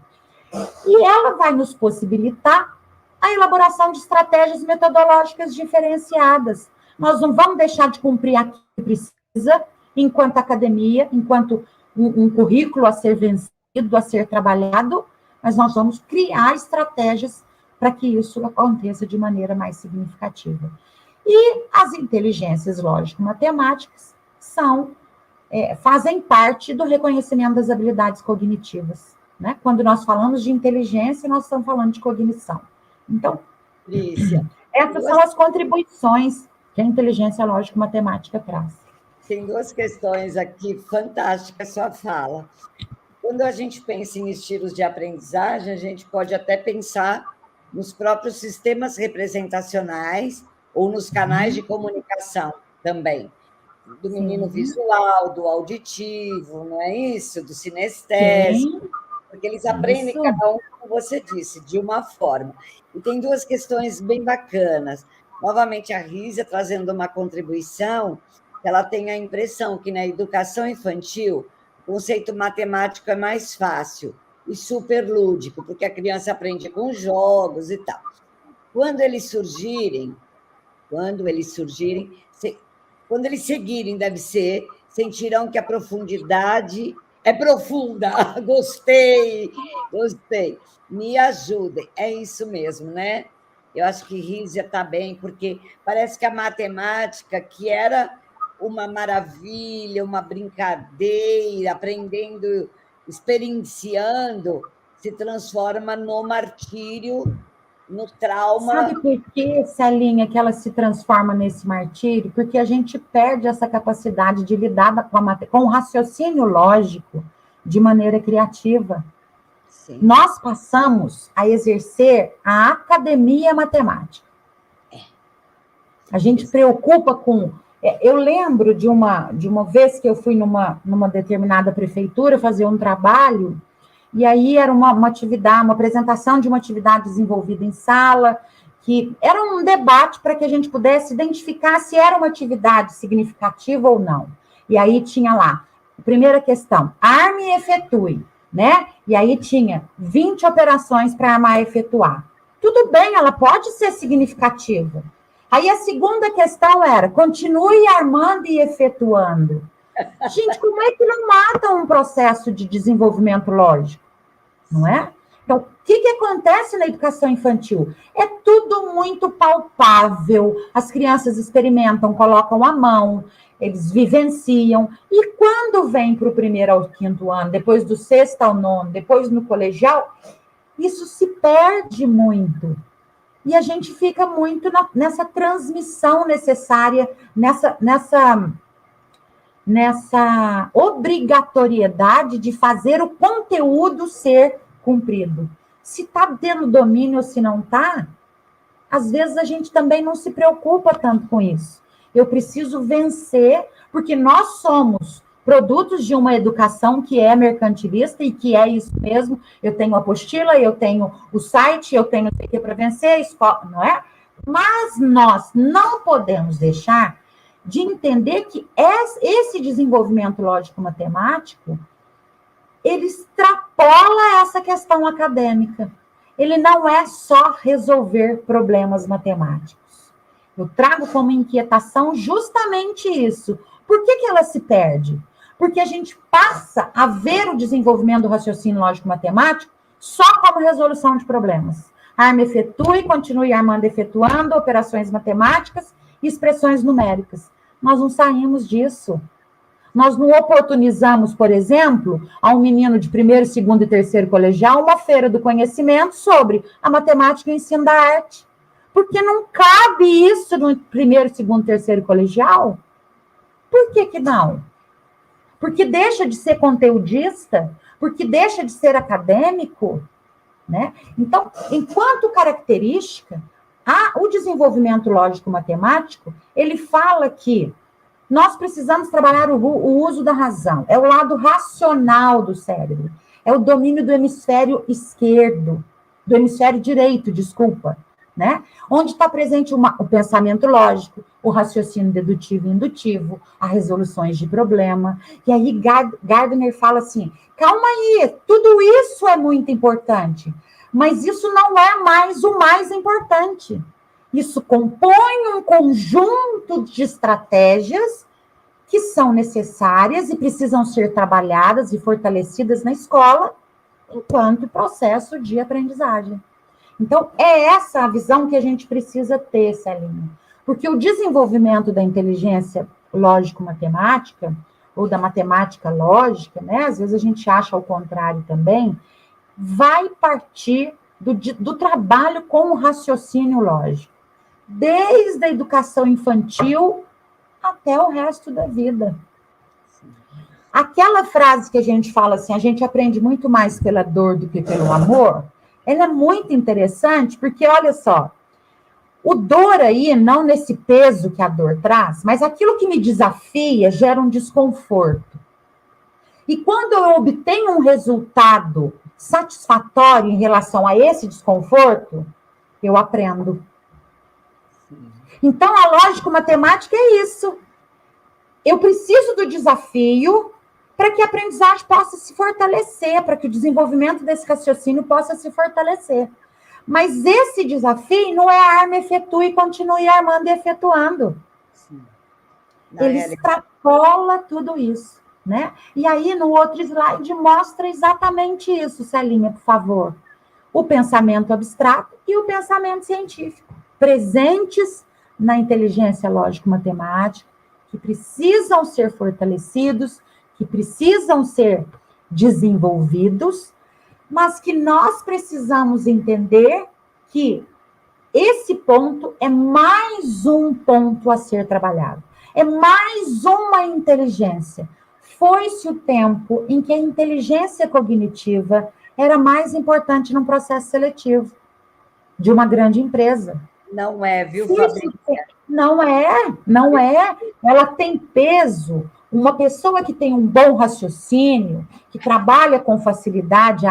[SPEAKER 2] E ela vai nos possibilitar a elaboração de estratégias metodológicas diferenciadas. Nós não vamos deixar de cumprir aquilo que precisa, enquanto academia, enquanto um currículo a ser vencido, a ser trabalhado, mas nós vamos criar estratégias para que isso aconteça de maneira mais significativa. E as inteligências lógico-matemáticas fazem parte do reconhecimento das habilidades cognitivas. Né? Quando nós falamos de inteligência, nós estamos falando de cognição. Então, essas são as contribuições que a inteligência lógico-matemática traz.
[SPEAKER 1] Tem 2 questões aqui fantásticas, sua fala. Quando a gente pensa em estilos de aprendizagem, a gente pode até pensar nos próprios sistemas representacionais ou nos canais de comunicação também, do menino visual, do auditivo, não é isso? Do sinestésico, porque eles aprendem cada um, como você disse, de uma forma. E tem 2 questões bem bacanas. Novamente, a Rízia trazendo uma contribuição, ela tem a impressão que na educação infantil o conceito matemático é mais fácil e super lúdico, porque a criança aprende com jogos e tal. Quando eles seguirem, deve ser, sentirão que a profundidade é profunda. Gostei. Me ajudem. É isso mesmo, né? Eu acho que Rízia está bem, porque parece que a matemática, que era uma maravilha, uma brincadeira, aprendendo, experienciando, se transforma no martírio no trauma.
[SPEAKER 2] Sabe por que, Celinha, que ela se transforma nesse martírio? Porque a gente perde essa capacidade de lidar com o raciocínio lógico de maneira criativa. Sim. Nós passamos a exercer a academia matemática. A gente preocupa com... Eu lembro de uma vez que eu fui numa determinada prefeitura fazer um trabalho, e aí era uma atividade, uma apresentação de uma atividade desenvolvida em sala, que era um debate para que a gente pudesse identificar se era uma atividade significativa ou não. E aí tinha lá, primeira questão, arme e efetue, né? E aí tinha 20 operações para armar e efetuar. Tudo bem, ela pode ser significativa. Aí a segunda questão era, continue armando e efetuando. Gente, como é que não mata um processo de desenvolvimento lógico? Não é? Então, o que acontece na educação infantil? É tudo muito palpável. As crianças experimentam, colocam a mão, eles vivenciam. E quando vem para o 1º ao 5º ano, depois do 6º ao 9º, depois no colegial, isso se perde muito. E a gente fica muito nessa transmissão necessária, nessa obrigatoriedade de fazer o conteúdo ser cumprido. Se está tendo domínio ou se não está, às vezes a gente também não se preocupa tanto com isso. Eu preciso vencer, porque nós somos produtos de uma educação que é mercantilista e que é isso mesmo. Eu tenho a apostila, eu tenho o site, eu tenho o que para vencer, a escola, não é? Mas nós não podemos deixar de entender que esse desenvolvimento lógico-matemático, ele extrapola essa questão acadêmica. Ele não é só resolver problemas matemáticos. Eu trago como inquietação justamente isso. Por que ela se perde? Porque a gente passa a ver o desenvolvimento do raciocínio lógico-matemático só como resolução de problemas. Arma, efetue, continue armando, efetuando, operações matemáticas e expressões numéricas. Nós não saímos disso. Nós não oportunizamos, por exemplo, a um menino de 1º, 2º e 3º colegial uma feira do conhecimento sobre a matemática e o ensino da arte. Porque não cabe isso no 1º, 2º e 3º colegial. Por que não? Porque deixa de ser conteudista, porque deixa de ser acadêmico, né? Então, enquanto característica, o desenvolvimento lógico-matemático, ele fala que nós precisamos trabalhar o uso da razão, é o lado racional do cérebro, é o domínio do hemisfério esquerdo, do hemisfério direito, desculpa, né? Onde está presente o pensamento lógico, o raciocínio dedutivo e indutivo, as resoluções de problema. E aí Gardner fala assim, calma aí, tudo isso é muito importante, mas isso não é mais o mais importante. Isso compõe um conjunto de estratégias que são necessárias e precisam ser trabalhadas e fortalecidas na escola enquanto processo de aprendizagem. Então, é essa a visão que a gente precisa ter, Celinha. Porque o desenvolvimento da inteligência lógico-matemática, ou da matemática lógica, né? Às vezes a gente acha o contrário também, vai partir do trabalho com o raciocínio lógico. Desde a educação infantil até o resto da vida. Aquela frase que a gente fala assim, a gente aprende muito mais pela dor do que pelo amor, ela é muito interessante, porque, olha só, o dor aí, não nesse peso que a dor traz, mas aquilo que me desafia gera um desconforto. E quando eu obtenho um resultado satisfatório em relação a esse desconforto, eu aprendo. Então, a lógico-matemática é isso. Eu preciso do desafio para que a aprendizagem possa se fortalecer, para que o desenvolvimento desse raciocínio possa se fortalecer. Mas esse desafio não é arma, efetue e continue armando e efetuando. Ele extrapola tudo isso, né? E aí, no outro slide, mostra exatamente isso, Celinha, por favor. O pensamento abstrato e o pensamento científico, presentes na inteligência lógico-matemática, que precisam ser fortalecidos, que precisam ser desenvolvidos, mas que nós precisamos entender que esse ponto é mais um ponto a ser trabalhado. É mais uma inteligência. Foi-se o tempo em que a inteligência cognitiva era mais importante num processo seletivo de uma grande empresa.
[SPEAKER 1] Não é, viu, Fabrícia?
[SPEAKER 2] Não é, não é. Ela tem peso. Uma pessoa que tem um bom raciocínio, que trabalha com facilidade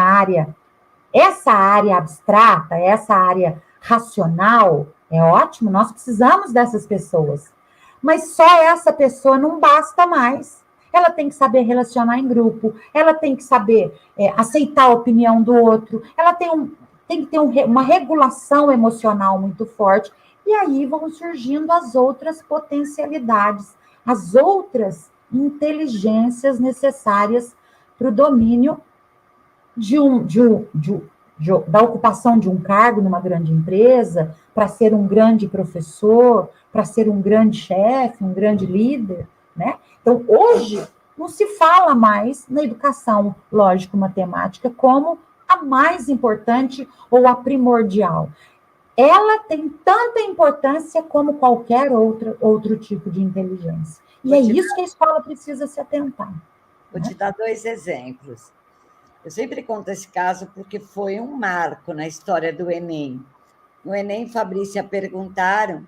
[SPEAKER 2] essa área abstrata, essa área racional, é ótimo, nós precisamos dessas pessoas. Mas só essa pessoa não basta mais. Ela tem que saber relacionar em grupo, ela tem que saber aceitar a opinião do outro, ela tem que ter uma regulação emocional muito forte. E aí vão surgindo as outras potencialidades, as outras inteligências necessárias para o domínio da ocupação de um cargo numa grande empresa, para ser um grande professor, para ser um grande chefe, um grande líder, né? Então, hoje, não se fala mais na educação lógico-matemática como a mais importante ou a primordial. Ela tem tanta importância como qualquer outro tipo de inteligência. E é isso que a escola precisa se atentar.
[SPEAKER 1] Vou te dar 2 exemplos. Eu sempre conto esse caso porque foi um marco na história do Enem. No Enem, Fabrícia, perguntaram,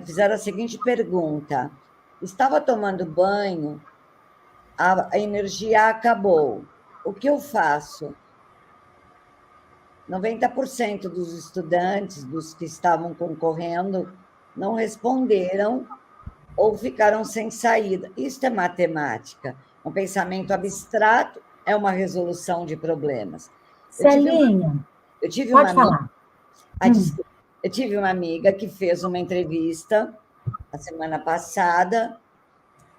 [SPEAKER 1] fizeram a seguinte pergunta: estava tomando banho, a energia acabou. O que eu faço? 90% dos estudantes, dos que estavam concorrendo, não responderam ou ficaram sem saída. Isso é matemática. Um pensamento abstrato é uma resolução de problemas.
[SPEAKER 2] Celinha, pode falar.
[SPEAKER 1] Eu tive uma amiga que fez uma entrevista a semana passada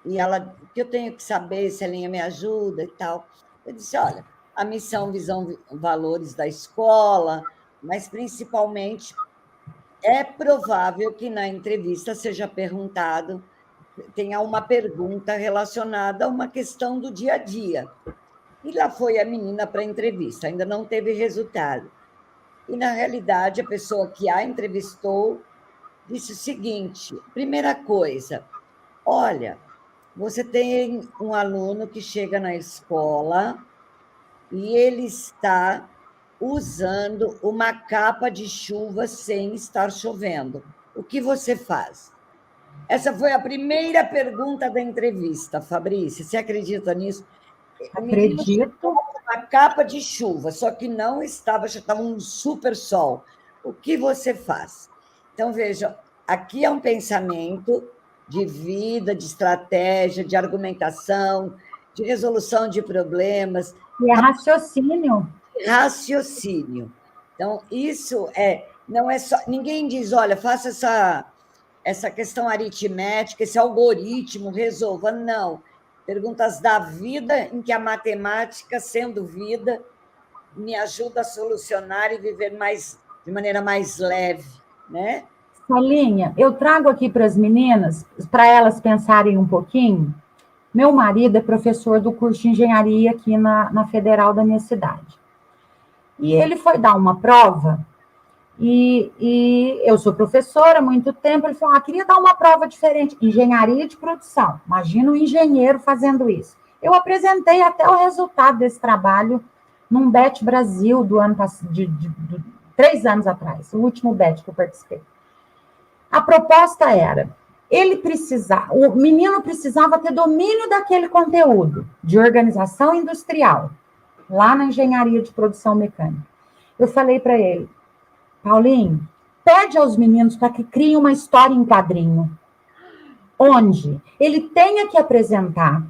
[SPEAKER 1] e ela, o que eu tenho que saber, Celinha, me ajuda e tal. Eu disse, olha, a missão, visão, valores da escola, mas principalmente é provável que na entrevista seja perguntado, tenha uma pergunta relacionada a uma questão do dia a dia. E lá foi a menina para a entrevista, ainda não teve resultado. E, na realidade, a pessoa que a entrevistou disse o seguinte: primeira coisa, olha, você tem um aluno que chega na escola e ele está usando uma capa de chuva sem estar chovendo. O que você faz? Essa foi a primeira pergunta da entrevista, Fabrícia. Você acredita nisso?
[SPEAKER 2] Acredito.
[SPEAKER 1] Uma capa de chuva, só que não estava, já estava um super sol. O que você faz? Então, veja, aqui é um pensamento de vida, de estratégia, de argumentação, de resolução de problemas.
[SPEAKER 2] E é raciocínio.
[SPEAKER 1] Raciocínio. Então, isso não é só. Ninguém diz, olha, faça essa questão aritmética, esse algoritmo, resolva. Não. Perguntas da vida em que a matemática, sendo vida, me ajuda a solucionar e viver de maneira mais leve, né?
[SPEAKER 2] Celinha, eu trago aqui para as meninas, para elas pensarem um pouquinho. Meu marido é professor do curso de engenharia aqui na Federal da minha cidade. E ele foi dar uma prova, e eu sou professora há muito tempo, ele falou, queria dar uma prova diferente, engenharia de produção. Imagina um engenheiro fazendo isso. Eu apresentei até o resultado desse trabalho num BET Brasil do ano passado, de 3 anos atrás, o último BET que eu participei. A proposta era, o menino precisava ter domínio daquele conteúdo de organização industrial, lá na engenharia de produção mecânica. Eu falei para ele, Paulinho, pede aos meninos para que criem uma história em quadrinho, onde ele tenha que apresentar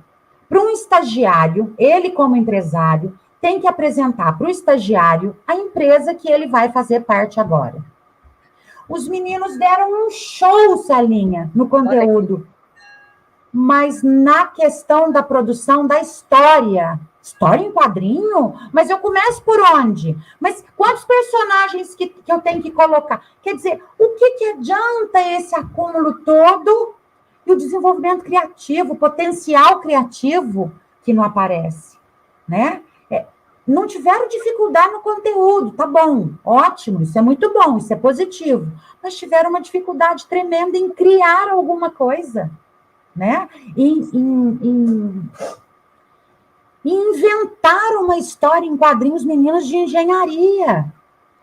[SPEAKER 2] para um estagiário, ele como empresário, tem que apresentar para o estagiário a empresa que ele vai fazer parte agora. Os meninos deram um show, Celinha, no conteúdo. Mas na questão da produção da história em quadrinho? Mas eu começo por onde? Mas quantos personagens que eu tenho que colocar? Quer dizer, o que adianta esse acúmulo todo e o desenvolvimento criativo, o potencial criativo que não aparece, né? não tiveram dificuldade no conteúdo, tá bom, ótimo, isso é muito bom, isso é positivo, mas tiveram uma dificuldade tremenda em criar alguma coisa, né? Em inventar uma história em quadrinhos, meninas de engenharia.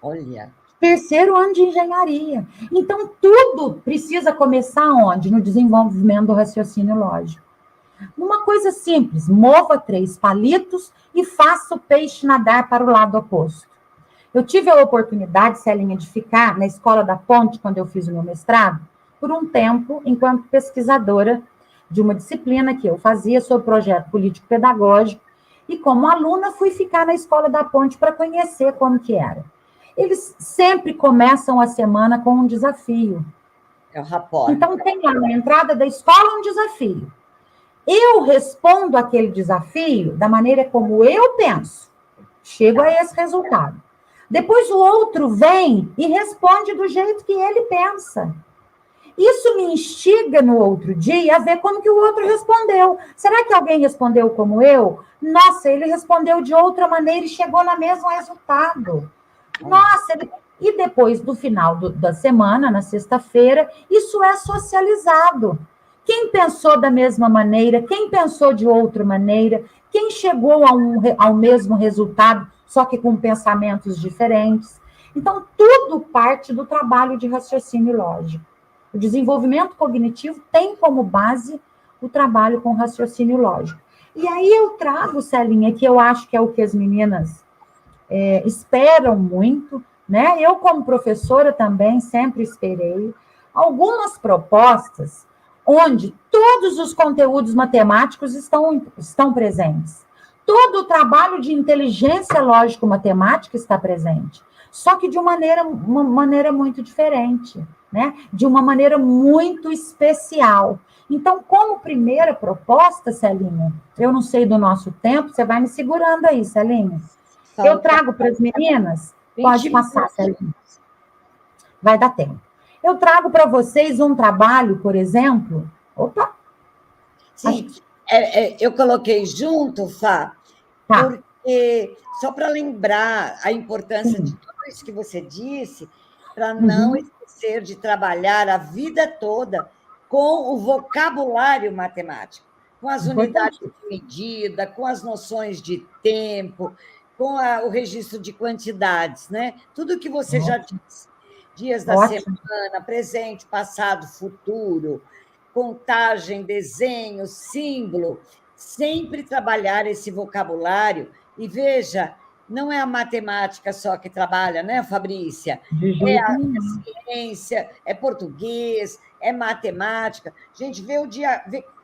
[SPEAKER 1] Olha.
[SPEAKER 2] Terceiro ano de engenharia. Então, tudo precisa começar onde? No desenvolvimento do raciocínio lógico. Uma coisa simples, mova 3 palitos e faça o peixe nadar para o lado oposto. Eu tive a oportunidade, Celinha, de ficar na Escola da Ponte, quando eu fiz o meu mestrado, por um tempo, enquanto pesquisadora de uma disciplina que eu fazia sobre projeto político-pedagógico, e como aluna fui ficar na Escola da Ponte para conhecer como que era. Eles sempre começam a semana com um desafio.
[SPEAKER 1] É o rapport.
[SPEAKER 2] Então, tem lá na entrada da escola um desafio. Eu respondo aquele desafio da maneira como eu penso. Chego a esse resultado. Depois o outro vem e responde do jeito que ele pensa. Isso me instiga no outro dia a ver como que o outro respondeu. Será que alguém respondeu como eu? Nossa, ele respondeu de outra maneira e chegou no mesmo resultado. Nossa, e depois do final da semana, na sexta-feira, isso é socializado. Quem pensou da mesma maneira, quem pensou de outra maneira, quem chegou ao mesmo resultado, só que com pensamentos diferentes. Então, tudo parte do trabalho de raciocínio lógico. O desenvolvimento cognitivo tem como base o trabalho com raciocínio lógico. E aí eu trago, Celinha, que eu acho que é o que as meninas esperam muito, né? Eu, como professora, também sempre esperei algumas propostas onde todos os conteúdos matemáticos estão presentes. Todo o trabalho de inteligência lógico-matemática está presente, só que de uma maneira muito diferente, né? De uma maneira muito especial. Então, como primeira proposta, Celinha, eu não sei do nosso tempo, você vai me segurando aí, Celinha. Eu trago para as meninas, pode passar, Celinha. Vai dar tempo. Eu trago para vocês um trabalho, por exemplo. Opa!
[SPEAKER 1] Sim, eu coloquei junto, Fá, porque só para lembrar a importância de tudo isso que você disse, para não esquecer de trabalhar a vida toda com o vocabulário matemático, com as unidades de medida, com as noções de tempo, com o registro de quantidades, né? Tudo que você já disse. Dias da semana, presente, passado, futuro, contagem, desenho, símbolo, sempre trabalhar esse vocabulário. E veja, não é a matemática só que trabalha, né, Fabrícia? É a ciência, é português, é matemática. Gente, vê o dia,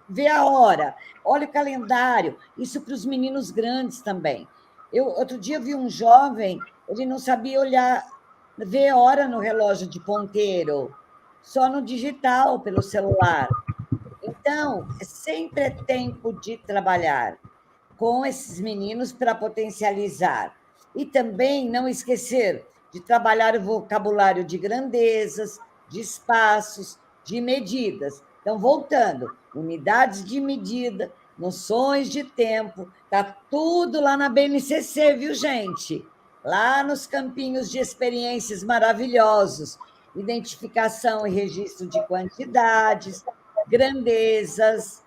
[SPEAKER 1] vê a hora, olha o calendário. Isso para os meninos grandes também. Outro dia vi um jovem, ele não sabia olhar, ver a hora no relógio de ponteiro, só no digital, pelo celular. Então, sempre é tempo de trabalhar com esses meninos para potencializar. E também não esquecer de trabalhar o vocabulário de grandezas, de espaços, de medidas. Então, voltando, unidades de medida, noções de tempo, está tudo lá na BNCC, viu, gente? Lá nos campinhos de experiências maravilhosos, identificação e registro de quantidades, grandezas,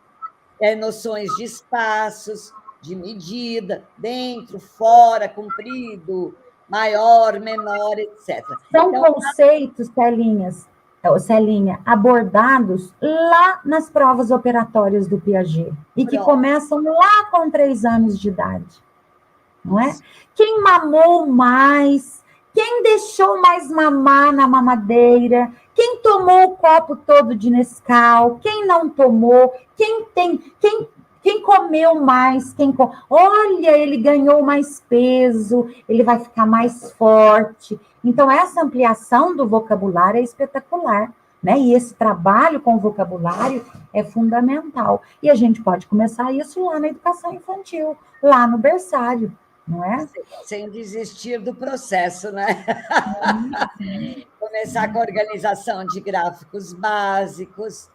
[SPEAKER 1] noções de espaços, de medida, dentro, fora, comprido, maior, menor, etc.
[SPEAKER 2] São então, conceitos, Celinha, abordados lá nas provas operatórias do Piaget, e que começam lá com 3 anos de idade, não é? Quem mamou mais, quem deixou mais mamar na mamadeira, quem tomou o copo todo de Nescau, quem não tomou, quem comeu mais, olha, ele ganhou mais peso, ele vai ficar mais forte. Então, essa ampliação do vocabulário é espetacular, né? E esse trabalho com o vocabulário é fundamental. E a gente pode começar isso lá na educação infantil, lá no berçário, não é?
[SPEAKER 1] Sem desistir do processo, né? Começar com a organização de gráficos básicos.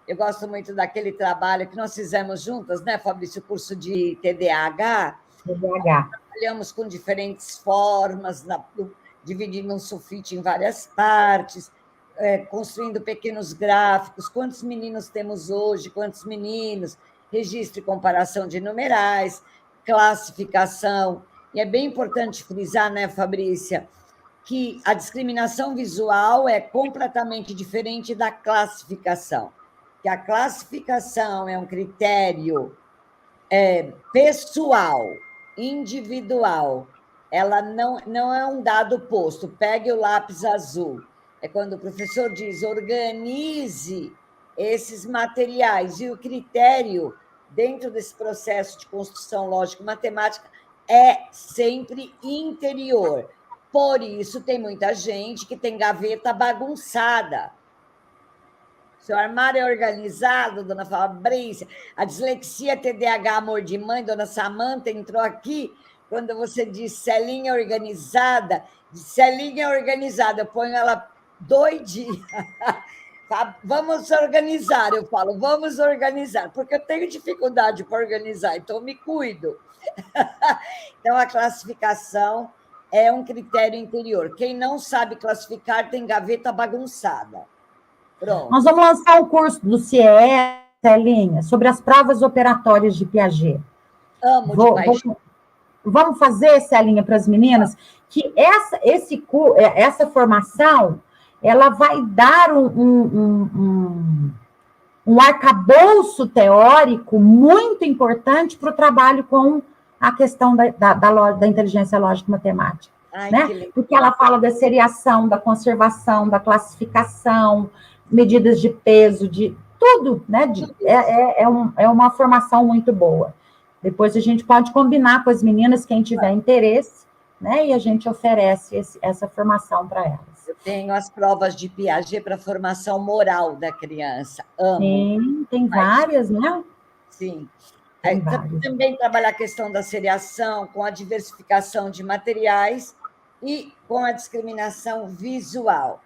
[SPEAKER 1] Eu gosto muito daquele trabalho que nós fizemos juntas, né, Fabrício? O curso de TDAH.
[SPEAKER 2] TDAH.
[SPEAKER 1] trabalhamos com diferentes formas, dividindo um sulfite em várias partes, construindo pequenos gráficos, quantos meninos temos hoje, quantos meninos, registro e comparação de numerais, classificação. E é bem importante frisar, né, Fabrícia, que a discriminação visual é completamente diferente da classificação, que a classificação é um critério pessoal, individual, ela não é um dado posto. Pegue o lápis azul. É quando o professor diz, organize esses materiais. E o critério, dentro desse processo de construção lógico-matemática, é sempre interior. Por isso, tem muita gente que tem gaveta bagunçada. Seu armário é organizado, dona Fabrícia. A dislexia, TDAH, amor de mãe, dona Samanta entrou aqui. Quando você diz Celinha organizada, Celinha organizada, eu ponho ela doidinha. Vamos organizar, eu falo, vamos organizar, porque eu tenho dificuldade para organizar, então eu me cuido. Então, a classificação é um critério interior. Quem não sabe classificar tem gaveta bagunçada. Pronto.
[SPEAKER 2] Nós vamos lançar um curso do CIES, Celinha, sobre as provas operatórias de Piaget.
[SPEAKER 1] Amo de paixão.
[SPEAKER 2] Vamos fazer, Celinha, para as meninas, que essa formação, ela vai dar um arcabouço teórico muito importante para o trabalho com a questão da inteligência lógico-matemática. Né? Porque ela fala da seriação, da conservação, da classificação, medidas de peso, de tudo, né? É uma formação muito boa. Depois a gente pode combinar com as meninas, quem tiver interesse, né? E a gente oferece essa formação para elas.
[SPEAKER 1] Eu tenho as provas de Piaget para formação moral da criança. Amo.
[SPEAKER 2] Sim, tem várias, né?
[SPEAKER 1] Sim. Também trabalhar a questão da seriação, com a diversificação de materiais e com a discriminação visual.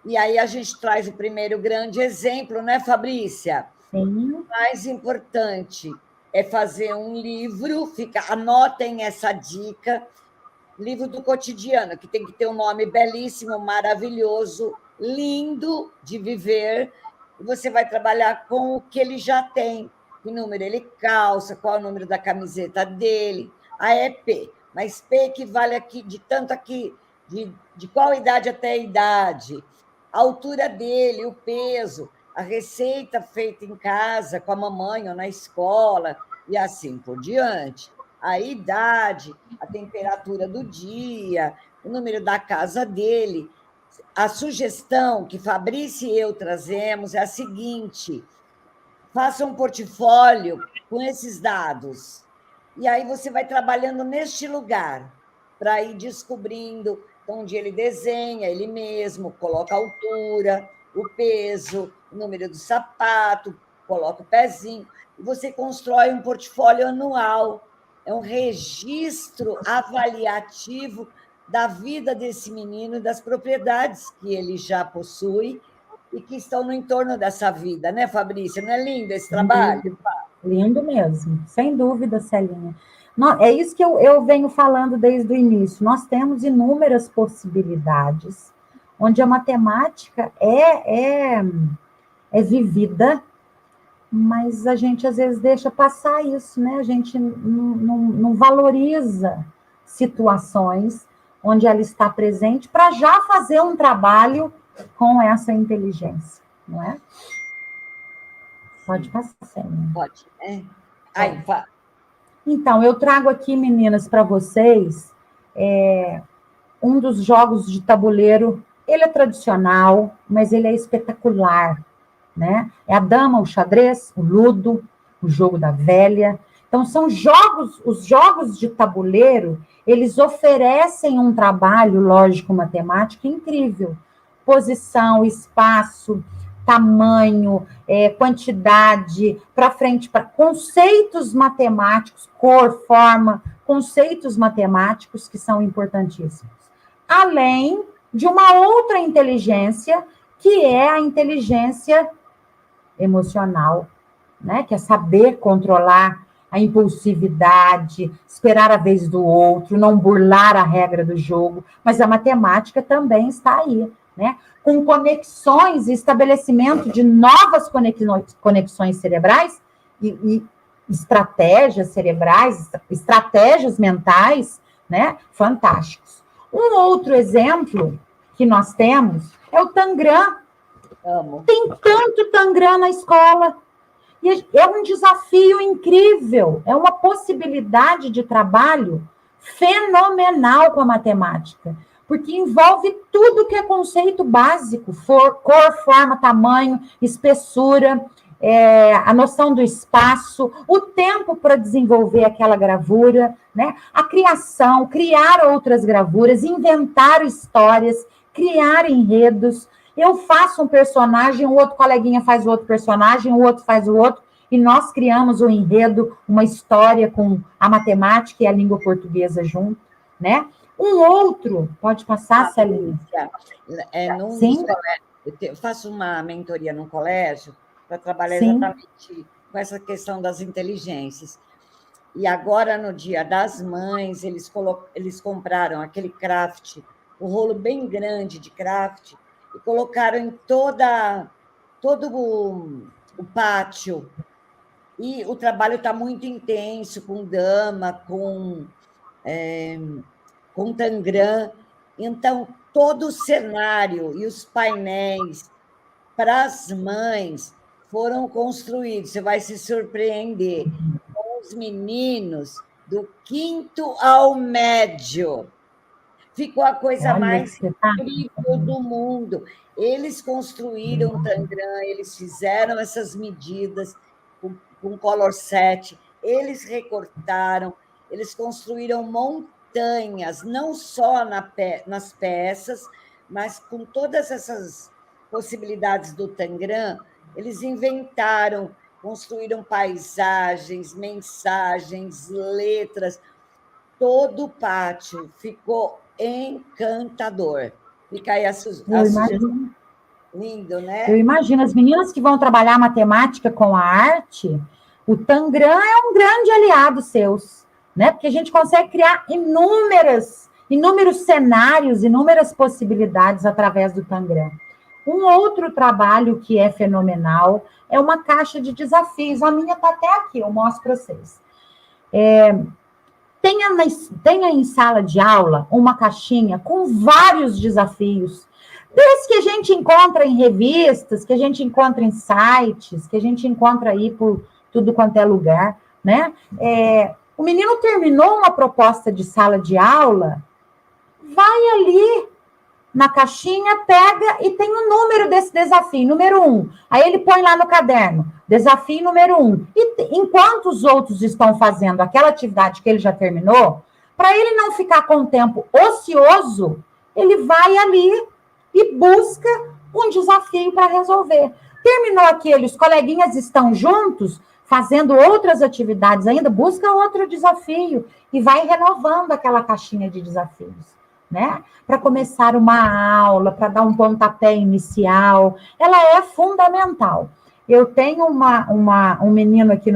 [SPEAKER 1] E aí a gente traz o primeiro grande exemplo, né, Fabrícia?
[SPEAKER 2] Sim.
[SPEAKER 1] O mais importante é fazer um livro, anotem essa dica, livro do cotidiano, que tem que ter um nome belíssimo, maravilhoso, lindo de viver, e você vai trabalhar com o que ele já tem, que número ele calça, qual é o número da camiseta dele, é P, mas P equivale aqui, de tanto aqui, de qual idade até a idade, a altura dele, o peso, a receita feita em casa com a mamãe ou na escola, e assim por diante. A idade, a temperatura do dia, o número da casa dele. A sugestão que Fabrícia e eu trazemos é a seguinte: faça um portfólio com esses dados. E aí você vai trabalhando neste lugar, para ir descobrindo onde ele desenha, ele mesmo, coloca a altura, o peso, o número do sapato, coloca o pezinho, e você constrói um portfólio anual. É um registro avaliativo da vida desse menino e das propriedades que ele já possui e que estão no entorno dessa vida, né, Fabrícia? Não é lindo esse trabalho?
[SPEAKER 2] Lindo mesmo, sem dúvida, Celinha. É isso que eu venho falando desde o início. Nós temos inúmeras possibilidades, onde a matemática é vivida, mas a gente às vezes deixa passar isso, né? A gente não valoriza situações onde ela está presente para já fazer um trabalho com essa inteligência, não é? Pode passar, Celinha.
[SPEAKER 1] Pode, né? Aí,
[SPEAKER 2] então, eu trago aqui, meninas, para vocês, um dos jogos de tabuleiro. Ele é tradicional, mas ele é espetacular, né? É a dama, o xadrez, o ludo, o jogo da velha. Então, são os jogos de tabuleiro, eles oferecem um trabalho lógico-matemático incrível. Posição, espaço, tamanho, quantidade, para frente, para conceitos matemáticos, cor, forma, conceitos matemáticos que são importantíssimos. Além de uma outra inteligência, que é a inteligência emocional, né? Que é saber controlar a impulsividade, esperar a vez do outro, não burlar a regra do jogo, mas a matemática também está aí, né? Com conexões e estabelecimento de novas conexões cerebrais e estratégias cerebrais, estratégias mentais, né? Fantásticos. Um outro exemplo que nós temos é o Tangram.
[SPEAKER 1] Amo.
[SPEAKER 2] Tem tanto Tangram na escola. E é um desafio incrível, é uma possibilidade de trabalho fenomenal com a matemática, porque envolve tudo que é conceito básico, cor, forma, tamanho, espessura, a noção do espaço, o tempo para desenvolver aquela gravura, né? A criação, criar outras gravuras, inventar histórias, criar enredos. Eu faço um personagem, o outro coleguinha faz o outro personagem, o outro faz o outro, e nós criamos um enredo, uma história com a matemática e a língua portuguesa junto, né? Um outro, pode passar, Celinha?
[SPEAKER 1] Sim? Eu faço uma mentoria num colégio para trabalhar exatamente com essa questão das inteligências. E agora, no Dia das Mães, eles compraram aquele craft, um rolo bem grande de craft, e colocaram em todo o pátio. E o trabalho está muito intenso, com dama, com Tangram. Então, todo o cenário e os painéis para as mães foram construídos. Você vai se surpreender com os meninos do 5º ao médio. Ficou a coisa mais incrível do mundo. Eles construíram o Tangram, eles fizeram essas medidas com color set, eles recortaram, eles construíram montanhas, não só nas peças, mas com todas essas possibilidades do Tangram, eles inventaram, construíram paisagens, mensagens, letras. Todo o pátio ficou encantador. Fica aí a sugestão. Lindo, né?
[SPEAKER 2] Eu imagino, as meninas que vão trabalhar matemática com a arte, o Tangram é um grande aliado seus, né? Porque a gente consegue criar inúmeros cenários, inúmeras possibilidades através do Tangram. Um outro trabalho que é fenomenal é uma caixa de desafios. A minha está até aqui, eu mostro para vocês. Tenha em sala de aula uma caixinha com vários desafios, desde que a gente encontra em revistas, que a gente encontra em sites, que a gente encontra aí por tudo quanto é lugar, né? O menino terminou uma proposta de sala de aula, vai ali na caixinha, pega e tem o número desse desafio, número 1. Aí ele põe lá no caderno, desafio número 1. E enquanto os outros estão fazendo aquela atividade que ele já terminou, para ele não ficar com o tempo ocioso, ele vai ali e busca um desafio para resolver. Terminou aquele, os coleguinhas estão juntos, fazendo outras atividades ainda, busca outro desafio e vai renovando aquela caixinha de desafios, né? Para começar uma aula, para dar um pontapé inicial, ela é fundamental. Eu tenho um menino aqui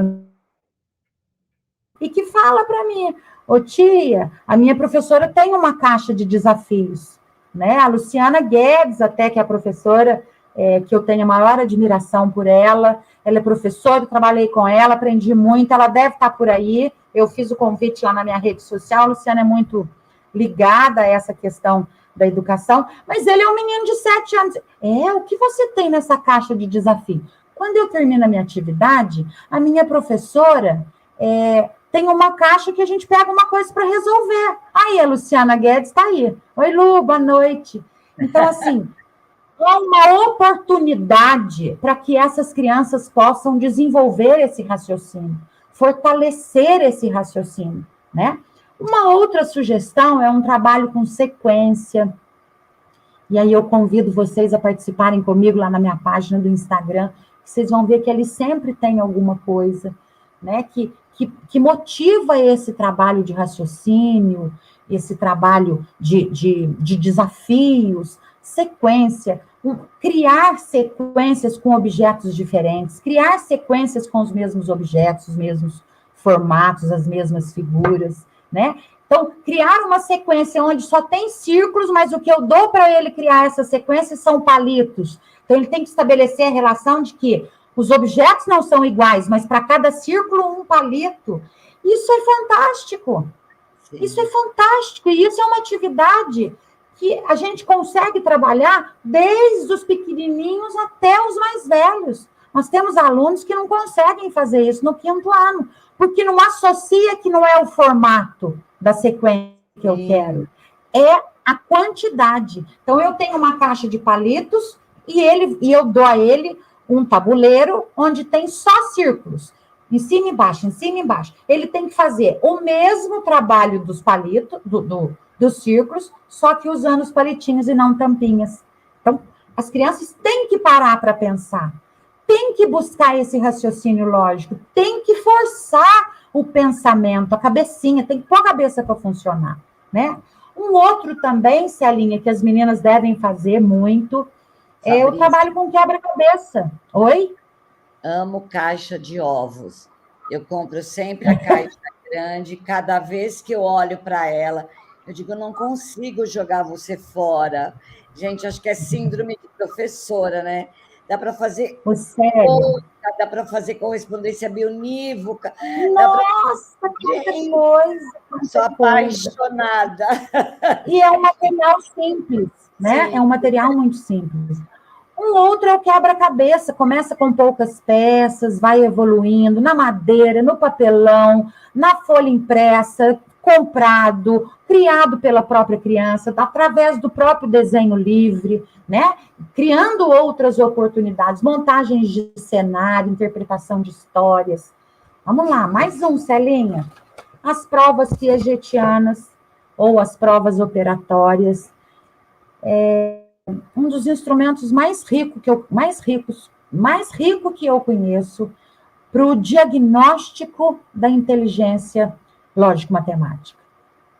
[SPEAKER 2] e que fala para mim, ô tia, a minha professora tem uma caixa de desafios, né? A Luciana Guedes, até que é a professora, que eu tenho a maior admiração por ela é professora, eu trabalhei com ela, aprendi muito, ela deve estar por aí, eu fiz o convite lá na minha rede social, a Luciana é muito ligada a essa questão da educação, mas ele é um menino de 7 anos. O que você tem nessa caixa de desafio? Quando eu termino a minha atividade, a minha professora tem uma caixa que a gente pega uma coisa para resolver. Aí, a Luciana Guedes está aí. Oi, Lu, boa noite. Então, assim, é uma oportunidade para que essas crianças possam desenvolver esse raciocínio, fortalecer esse raciocínio, né? Uma outra sugestão é um trabalho com sequência, e aí eu convido vocês a participarem comigo lá na minha página do Instagram, que vocês vão ver que ele sempre tem alguma coisa, né, que motiva esse trabalho de raciocínio, esse trabalho de desafios, sequência, criar sequências com objetos diferentes, criar sequências com os mesmos objetos, os mesmos formatos, as mesmas figuras, né? Então, criar uma sequência onde só tem círculos, mas o que eu dou para ele criar essa sequência são palitos. Então, ele tem que estabelecer a relação de que os objetos não são iguais, mas para cada círculo, um palito. Isso é fantástico. Sim. Isso é fantástico. E isso é uma atividade que a gente consegue trabalhar desde os pequenininhos até os mais velhos. Nós temos alunos que não conseguem fazer isso no 5º ano, porque não associa que não é o formato da sequência que eu quero, é a quantidade. Então, eu tenho uma caixa de palitos e eu dou a ele um tabuleiro onde tem só círculos, em cima e embaixo, em cima e embaixo. Ele tem que fazer o mesmo trabalho dos palitos, dos círculos, só que usando os palitinhos e não tampinhas. Então, as crianças têm que parar para pensar, tem que buscar esse raciocínio lógico, tem que forçar o pensamento, a cabecinha, tem que pôr a cabeça para funcionar, né? Um outro também, Celinha, que as meninas devem fazer muito, é o trabalho com quebra-cabeça. Oi?
[SPEAKER 1] Amo caixa de ovos. Eu compro sempre a caixa grande, cada vez que eu olho para ela, eu digo, não consigo jogar você fora. Gente, acho que é síndrome de professora, né? Dá para fazer dá para fazer correspondência bionívoca.
[SPEAKER 2] Nossa, que coisa!
[SPEAKER 1] Sou apaixonada.
[SPEAKER 2] E é um material simples, né? Sim. É um material muito simples. Um outro é o quebra-cabeça, começa com poucas peças, vai evoluindo na madeira, no papelão, na folha impressa, comprado, criado pela própria criança, através do próprio desenho livre, né? Criando outras oportunidades, montagens de cenário, interpretação de histórias. Vamos lá, mais um, Celinha. As provas piagetianas ou as provas operatórias. Um dos instrumentos mais rico que eu conheço para o diagnóstico da inteligência lógico-matemática.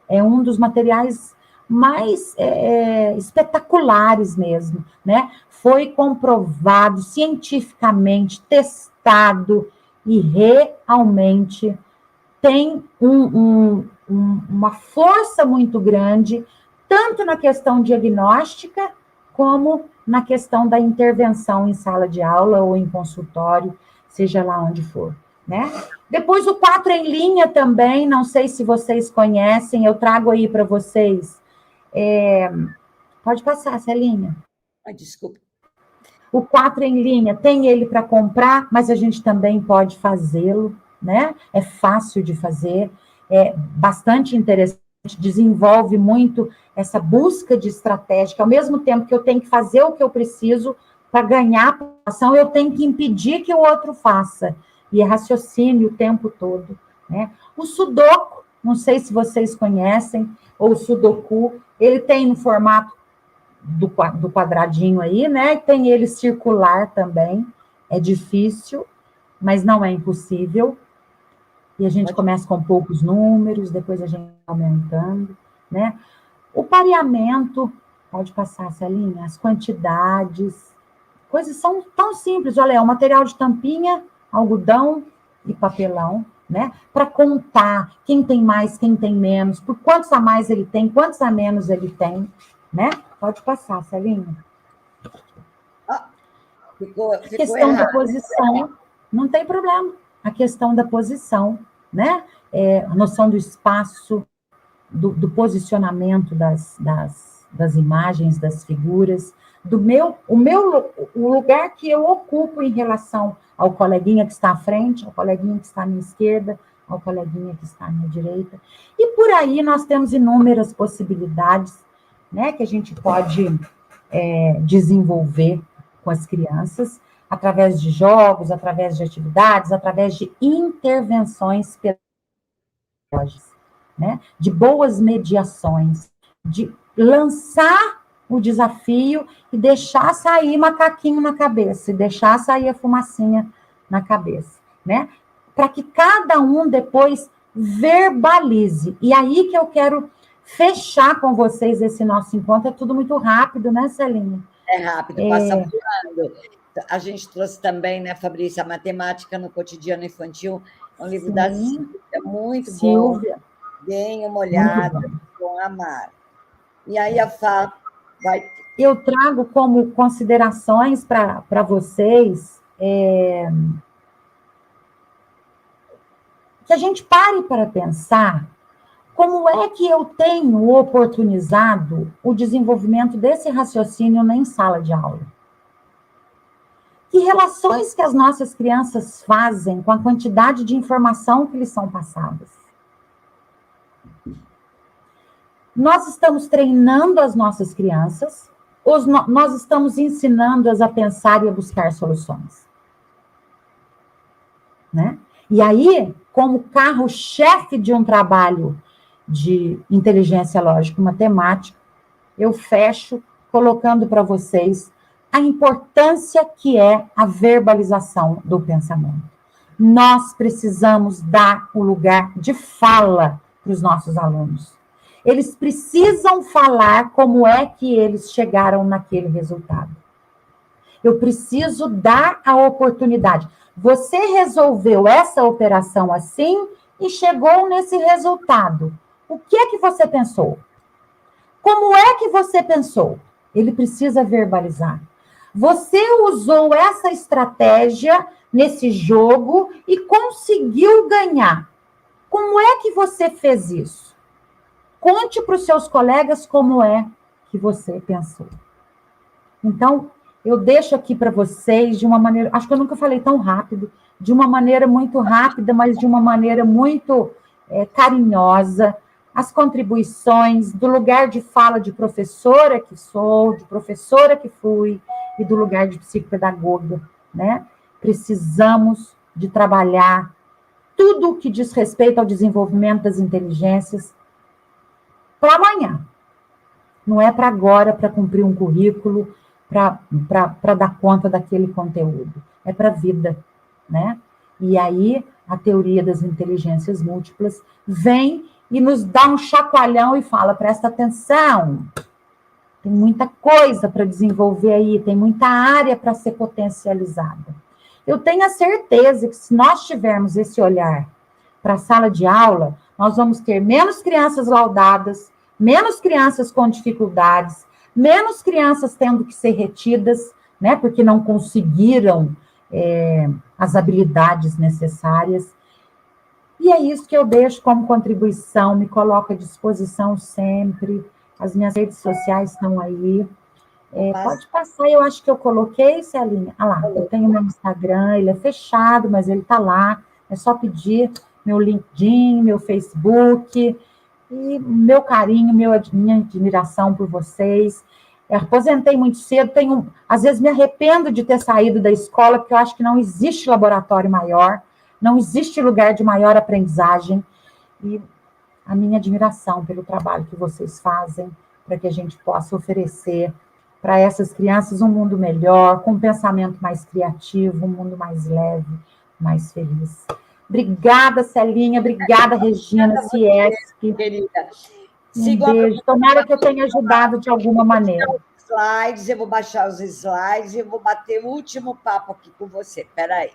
[SPEAKER 2] É um dos materiais mais espetaculares mesmo, né? Foi comprovado cientificamente, testado e realmente tem uma força muito grande, tanto na questão diagnóstica, como na questão da intervenção em sala de aula ou em consultório, seja lá onde for, né? Depois o 4 em linha também, não sei se vocês conhecem, eu trago aí para vocês. Pode passar, Celinha.
[SPEAKER 1] Ai, desculpa.
[SPEAKER 2] O 4 em linha, tem ele para comprar, mas a gente também pode fazê-lo, né? É fácil de fazer, é bastante interessante, desenvolve muito essa busca de estratégia, que ao mesmo tempo que eu tenho que fazer o que eu preciso para ganhar a população, eu tenho que impedir que o outro faça. E é raciocínio o tempo todo, né? O Sudoku, não sei se vocês conhecem, ou o Sudoku, ele tem no formato do quadradinho aí, né? Tem ele circular também, é difícil, mas não é impossível. E a gente começa com poucos números, depois a gente vai aumentando, né? O pareamento, pode passar, Celinha, as quantidades, coisas são tão simples. Olha, é o material de tampinha, algodão e papelão, né? Para contar quem tem mais, quem tem menos, por quantos a mais ele tem, quantos a menos ele tem, né? Pode passar, Celinha.
[SPEAKER 1] Ficou
[SPEAKER 2] questão
[SPEAKER 1] errado.
[SPEAKER 2] Da posição, não tem problema. A questão da posição, né? A noção do espaço, do posicionamento das imagens, das figuras, o lugar que eu ocupo em relação ao coleguinha que está à frente, ao coleguinha que está à minha esquerda, ao coleguinha que está à minha direita. E por aí nós temos inúmeras possibilidades, né, que a gente pode desenvolver com as crianças, através de jogos, através de atividades, através de intervenções pedagógicas, né, de boas mediações, de lançar o desafio e deixar sair macaquinho na cabeça, e deixar sair a fumacinha na cabeça, né, para que cada um depois verbalize. E aí que eu quero fechar com vocês esse nosso encontro, é tudo muito rápido, né, Celinha?
[SPEAKER 1] É rápido, passa voando. A gente trouxe também, né, Fabrícia, a matemática no cotidiano infantil um livro da
[SPEAKER 2] Sim,
[SPEAKER 1] Silvia, muito bom.
[SPEAKER 2] Silvia.
[SPEAKER 1] Deem uma olhada, vão amar. E aí a Fá vai...
[SPEAKER 2] Eu trago como considerações para vocês que a gente pare para pensar como é que eu tenho oportunizado o desenvolvimento desse raciocínio em sala de aula. Que relações que as nossas crianças fazem com a quantidade de informação que lhes são passadas? Nós estamos treinando as nossas crianças, nós estamos ensinando-as a pensar e a buscar soluções. Né? E aí, como carro-chefe de um trabalho de inteligência lógica e matemática, eu fecho colocando para vocês a importância que é a verbalização do pensamento. Nós precisamos dar o lugar de fala para os nossos alunos. Eles precisam falar como é que eles chegaram naquele resultado. Eu preciso dar a oportunidade. Você resolveu essa operação assim e chegou nesse resultado. O que é que você pensou? Como é que você pensou? Ele precisa verbalizar. Você usou essa estratégia nesse jogo e conseguiu ganhar. Como é que você fez isso? Conte para os seus colegas como é que você pensou. Então, eu deixo aqui para vocês de uma maneira, acho que eu nunca falei tão rápido, de uma maneira muito rápida, mas de uma maneira muito carinhosa, as contribuições do lugar de fala de professora que sou, de professora que fui, e do lugar de psicopedagoga, né? Precisamos de trabalhar tudo o que diz respeito ao desenvolvimento das inteligências para amanhã. Não é para agora, para cumprir um currículo, para dar conta daquele conteúdo. É para a vida, né? E aí, a teoria das inteligências múltiplas vem e nos dá um chacoalhão e fala, presta atenção, tem muita coisa para desenvolver aí, tem muita área para ser potencializada. Eu tenho a certeza que se nós tivermos esse olhar para a sala de aula, nós vamos ter menos crianças laudadas, menos crianças com dificuldades, menos crianças tendo que ser retidas, né, porque não conseguiram as habilidades necessárias. E é isso que eu deixo como contribuição, me coloco à disposição sempre, as minhas redes sociais estão aí. Pode passar, eu acho que eu coloquei, Celinha. Ah lá, eu tenho meu Instagram, ele é fechado, mas ele está lá, é só pedir meu LinkedIn, meu Facebook, e meu carinho, minha admiração por vocês. Eu aposentei muito cedo, às vezes me arrependo de ter saído da escola, porque eu acho que não existe laboratório maior, não existe lugar de maior aprendizagem, e a minha admiração pelo trabalho que vocês fazem, para que a gente possa oferecer para essas crianças um mundo melhor, com um pensamento mais criativo, um mundo mais leve, mais feliz. Obrigada, Celinha. Obrigada, Regina, Ciesp.
[SPEAKER 1] Querida.
[SPEAKER 2] Um beijo. Tomara que eu tenha ajudado de alguma maneira.
[SPEAKER 1] Slides, eu vou baixar os slides e eu vou bater o último papo aqui com você. Espera aí.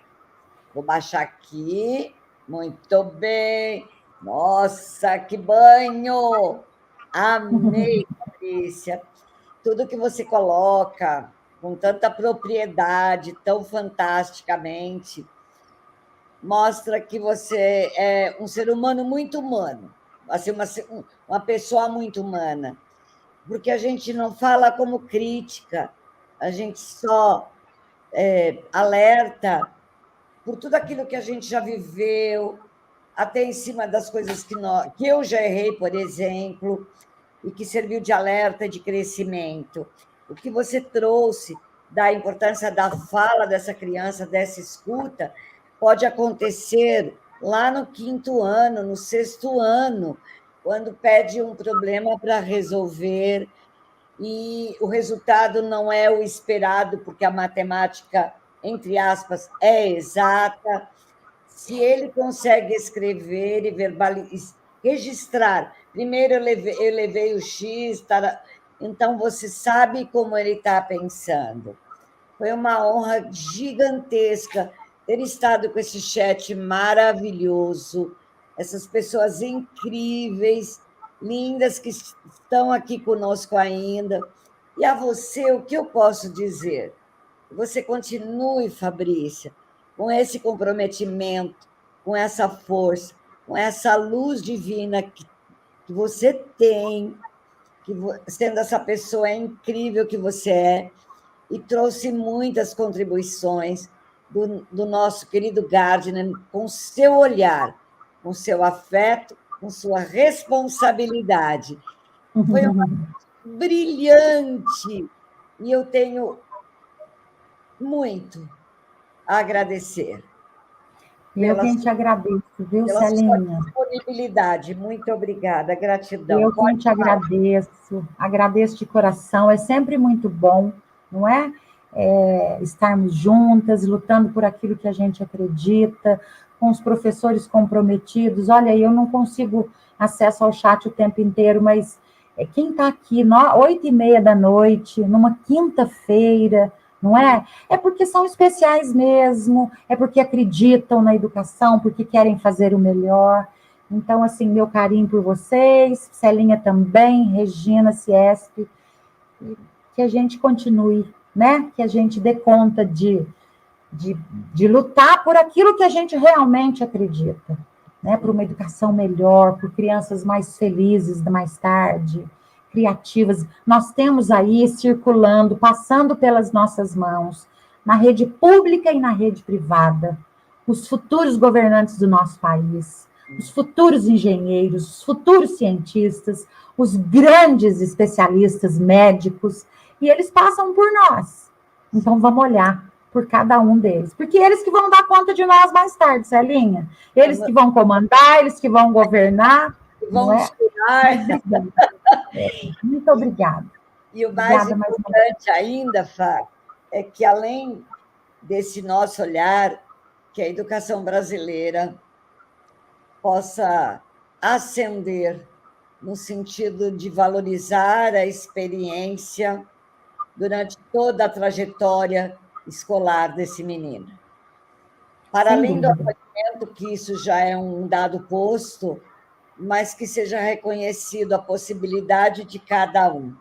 [SPEAKER 1] Vou baixar aqui. Muito bem. Nossa, que banho! Amei, Patrícia. Tudo que você coloca com tanta propriedade, tão fantasticamente, mostra que você é um ser humano muito humano, assim, uma pessoa muito humana, porque a gente não fala como crítica, a gente só alerta por tudo aquilo que a gente já viveu, até em cima das coisas que eu já errei, por exemplo, e que serviu de alerta, de crescimento. O que você trouxe da importância da fala dessa criança, dessa escuta, pode acontecer lá no 5º ano, no 6º ano, quando pede um problema para resolver e o resultado não é o esperado, porque a matemática, entre aspas, é exata. Se ele consegue escrever e verbalizar, registrar, primeiro eu levei o X, então você sabe como ele está pensando. Foi uma honra gigantesca ter estado com esse chat maravilhoso, essas pessoas incríveis, lindas que estão aqui conosco ainda. E a você, o que eu posso dizer? Você continue, Fabrícia, com esse comprometimento, com essa força, com essa luz divina que você tem, que sendo essa pessoa incrível que você é, e trouxe muitas contribuições do nosso querido Gardner, com seu olhar, com seu afeto, com sua responsabilidade. Foi uma brilhante, e eu tenho muito a agradecer.
[SPEAKER 2] Eu quem te agradeço, viu,
[SPEAKER 1] pela
[SPEAKER 2] Celinha?
[SPEAKER 1] sua disponibilidade. Muito obrigada, gratidão.
[SPEAKER 2] Eu quem te agradeço de coração. É sempre muito bom, não é? Estarmos juntas, lutando por aquilo que a gente acredita, com os professores comprometidos. Olha, eu não consigo acesso ao chat o tempo inteiro, mas quem está aqui, 8h30 da noite, numa quinta-feira, não é? É porque são especiais mesmo, é porque acreditam na educação, porque querem fazer o melhor. Então, assim, meu carinho por vocês, Celinha também, Regina, Ciesp, que a gente continue, né? Que a gente dê conta de lutar por aquilo que a gente realmente acredita, né? Por uma educação melhor, por crianças mais felizes mais tarde, criativas. Nós temos aí circulando, passando pelas nossas mãos, na rede pública e na rede privada, os futuros governantes do nosso país, os futuros engenheiros, os futuros cientistas, os grandes especialistas médicos, e eles passam por nós. Então, vamos olhar por cada um deles, porque eles que vão dar conta de nós mais tarde, Celinha. Eles que vão comandar, eles que vão governar.
[SPEAKER 1] Vamos cuidar.
[SPEAKER 2] Muito obrigada.
[SPEAKER 1] E o mais importante ainda, Fá, é que além desse nosso olhar, que a educação brasileira possa ascender no sentido de valorizar a experiência durante toda a trajetória escolar desse menino. Para além do acolhimento, que isso já é um dado posto, mas que seja reconhecido a possibilidade de cada um.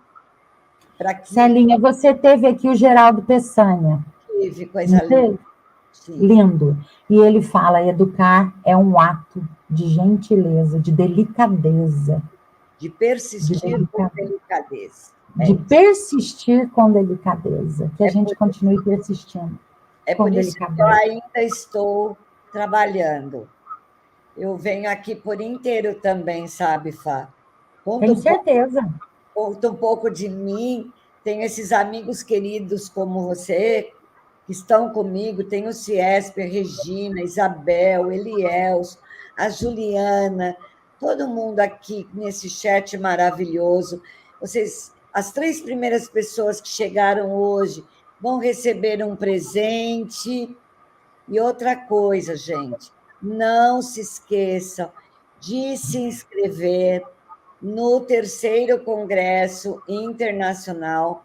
[SPEAKER 2] Celinha, você teve aqui o Geraldo Peçanha.
[SPEAKER 1] Tive, coisa linda.
[SPEAKER 2] Lindo. E ele fala, educar é um ato de gentileza, de delicadeza.
[SPEAKER 1] De persistir com delicadeza.
[SPEAKER 2] De persistir com delicadeza. Que a gente continue persistindo.
[SPEAKER 1] É por isso que eu ainda estou trabalhando. Eu venho aqui por inteiro também, sabe, Fá?
[SPEAKER 2] Tenho certeza.
[SPEAKER 1] Conta um pouco de mim. Tenho esses amigos queridos como você, que estão comigo. Tenho o Ciesp, a Regina, a Isabel, Elielso, a Juliana, todo mundo aqui nesse chat maravilhoso. Vocês, as 3 primeiras pessoas que chegaram hoje, vão receber um presente. E outra coisa, gente, não se esqueçam de se inscrever no 3º Congresso Internacional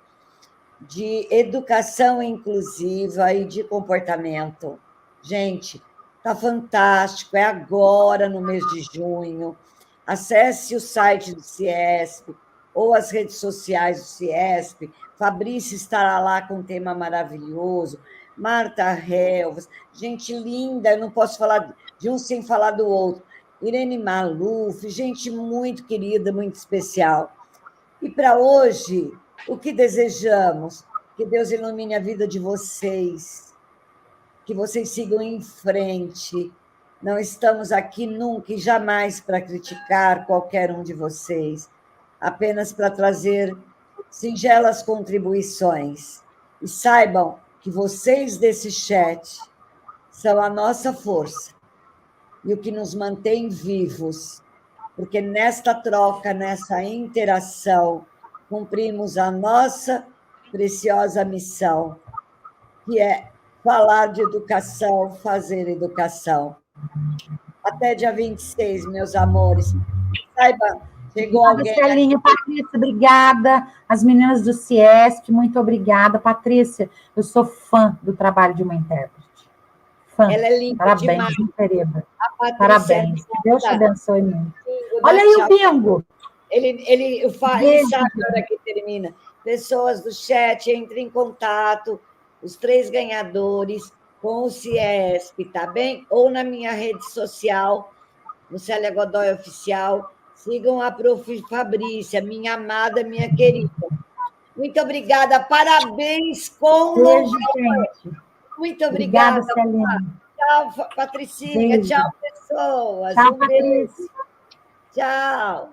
[SPEAKER 1] de Educação Inclusiva e de Comportamento. Gente, está fantástico, é agora, no mês de junho. Acesse o site do Ciesp ou as redes sociais do Ciesp. Fabrício estará lá com um tema maravilhoso. Marta Helvas, gente linda, eu não posso falar de um sem falar do outro. Irene Maluf, gente muito querida, muito especial. E para hoje, o que desejamos? Que Deus ilumine a vida de vocês, que vocês sigam em frente. Não estamos aqui nunca e jamais para criticar qualquer um de vocês, apenas para trazer singelas contribuições. E saibam que vocês desse chat são a nossa força e o que nos mantém vivos, porque nesta troca, nessa interação, cumprimos a nossa preciosa missão, que é falar de educação, fazer educação. Até dia 26, meus amores. Saiba, chegou alguém...
[SPEAKER 2] Celinha, Patrícia, obrigada. As meninas do Ciesp, muito obrigada. Patrícia, eu sou fã do trabalho de uma intérprete.
[SPEAKER 1] Ela é linda
[SPEAKER 2] Parabéns,
[SPEAKER 1] demais.
[SPEAKER 2] Querida.
[SPEAKER 1] A Patrícia
[SPEAKER 2] Parabéns. Que Deus te abençoe muito. Olha aí o bingo.
[SPEAKER 1] Ele
[SPEAKER 2] Beijo,
[SPEAKER 1] sabe a hora que termina. Pessoas do chat, entrem em contato, os 3 ganhadores, com o Ciesp, tá bem? Ou na minha rede social, no Célia Godoy Oficial. Sigam a Prof. Fabrícia, minha amada, minha querida. Muito obrigada, parabéns com
[SPEAKER 2] Beijo,
[SPEAKER 1] louvor.
[SPEAKER 2] gente.
[SPEAKER 1] Muito obrigada.
[SPEAKER 2] Celinha.
[SPEAKER 1] Tchau, Patricinha.
[SPEAKER 2] Beijo.
[SPEAKER 1] Tchau, pessoas.
[SPEAKER 2] Tchau,
[SPEAKER 1] Beijo.
[SPEAKER 2] Patrícia.
[SPEAKER 1] Tchau.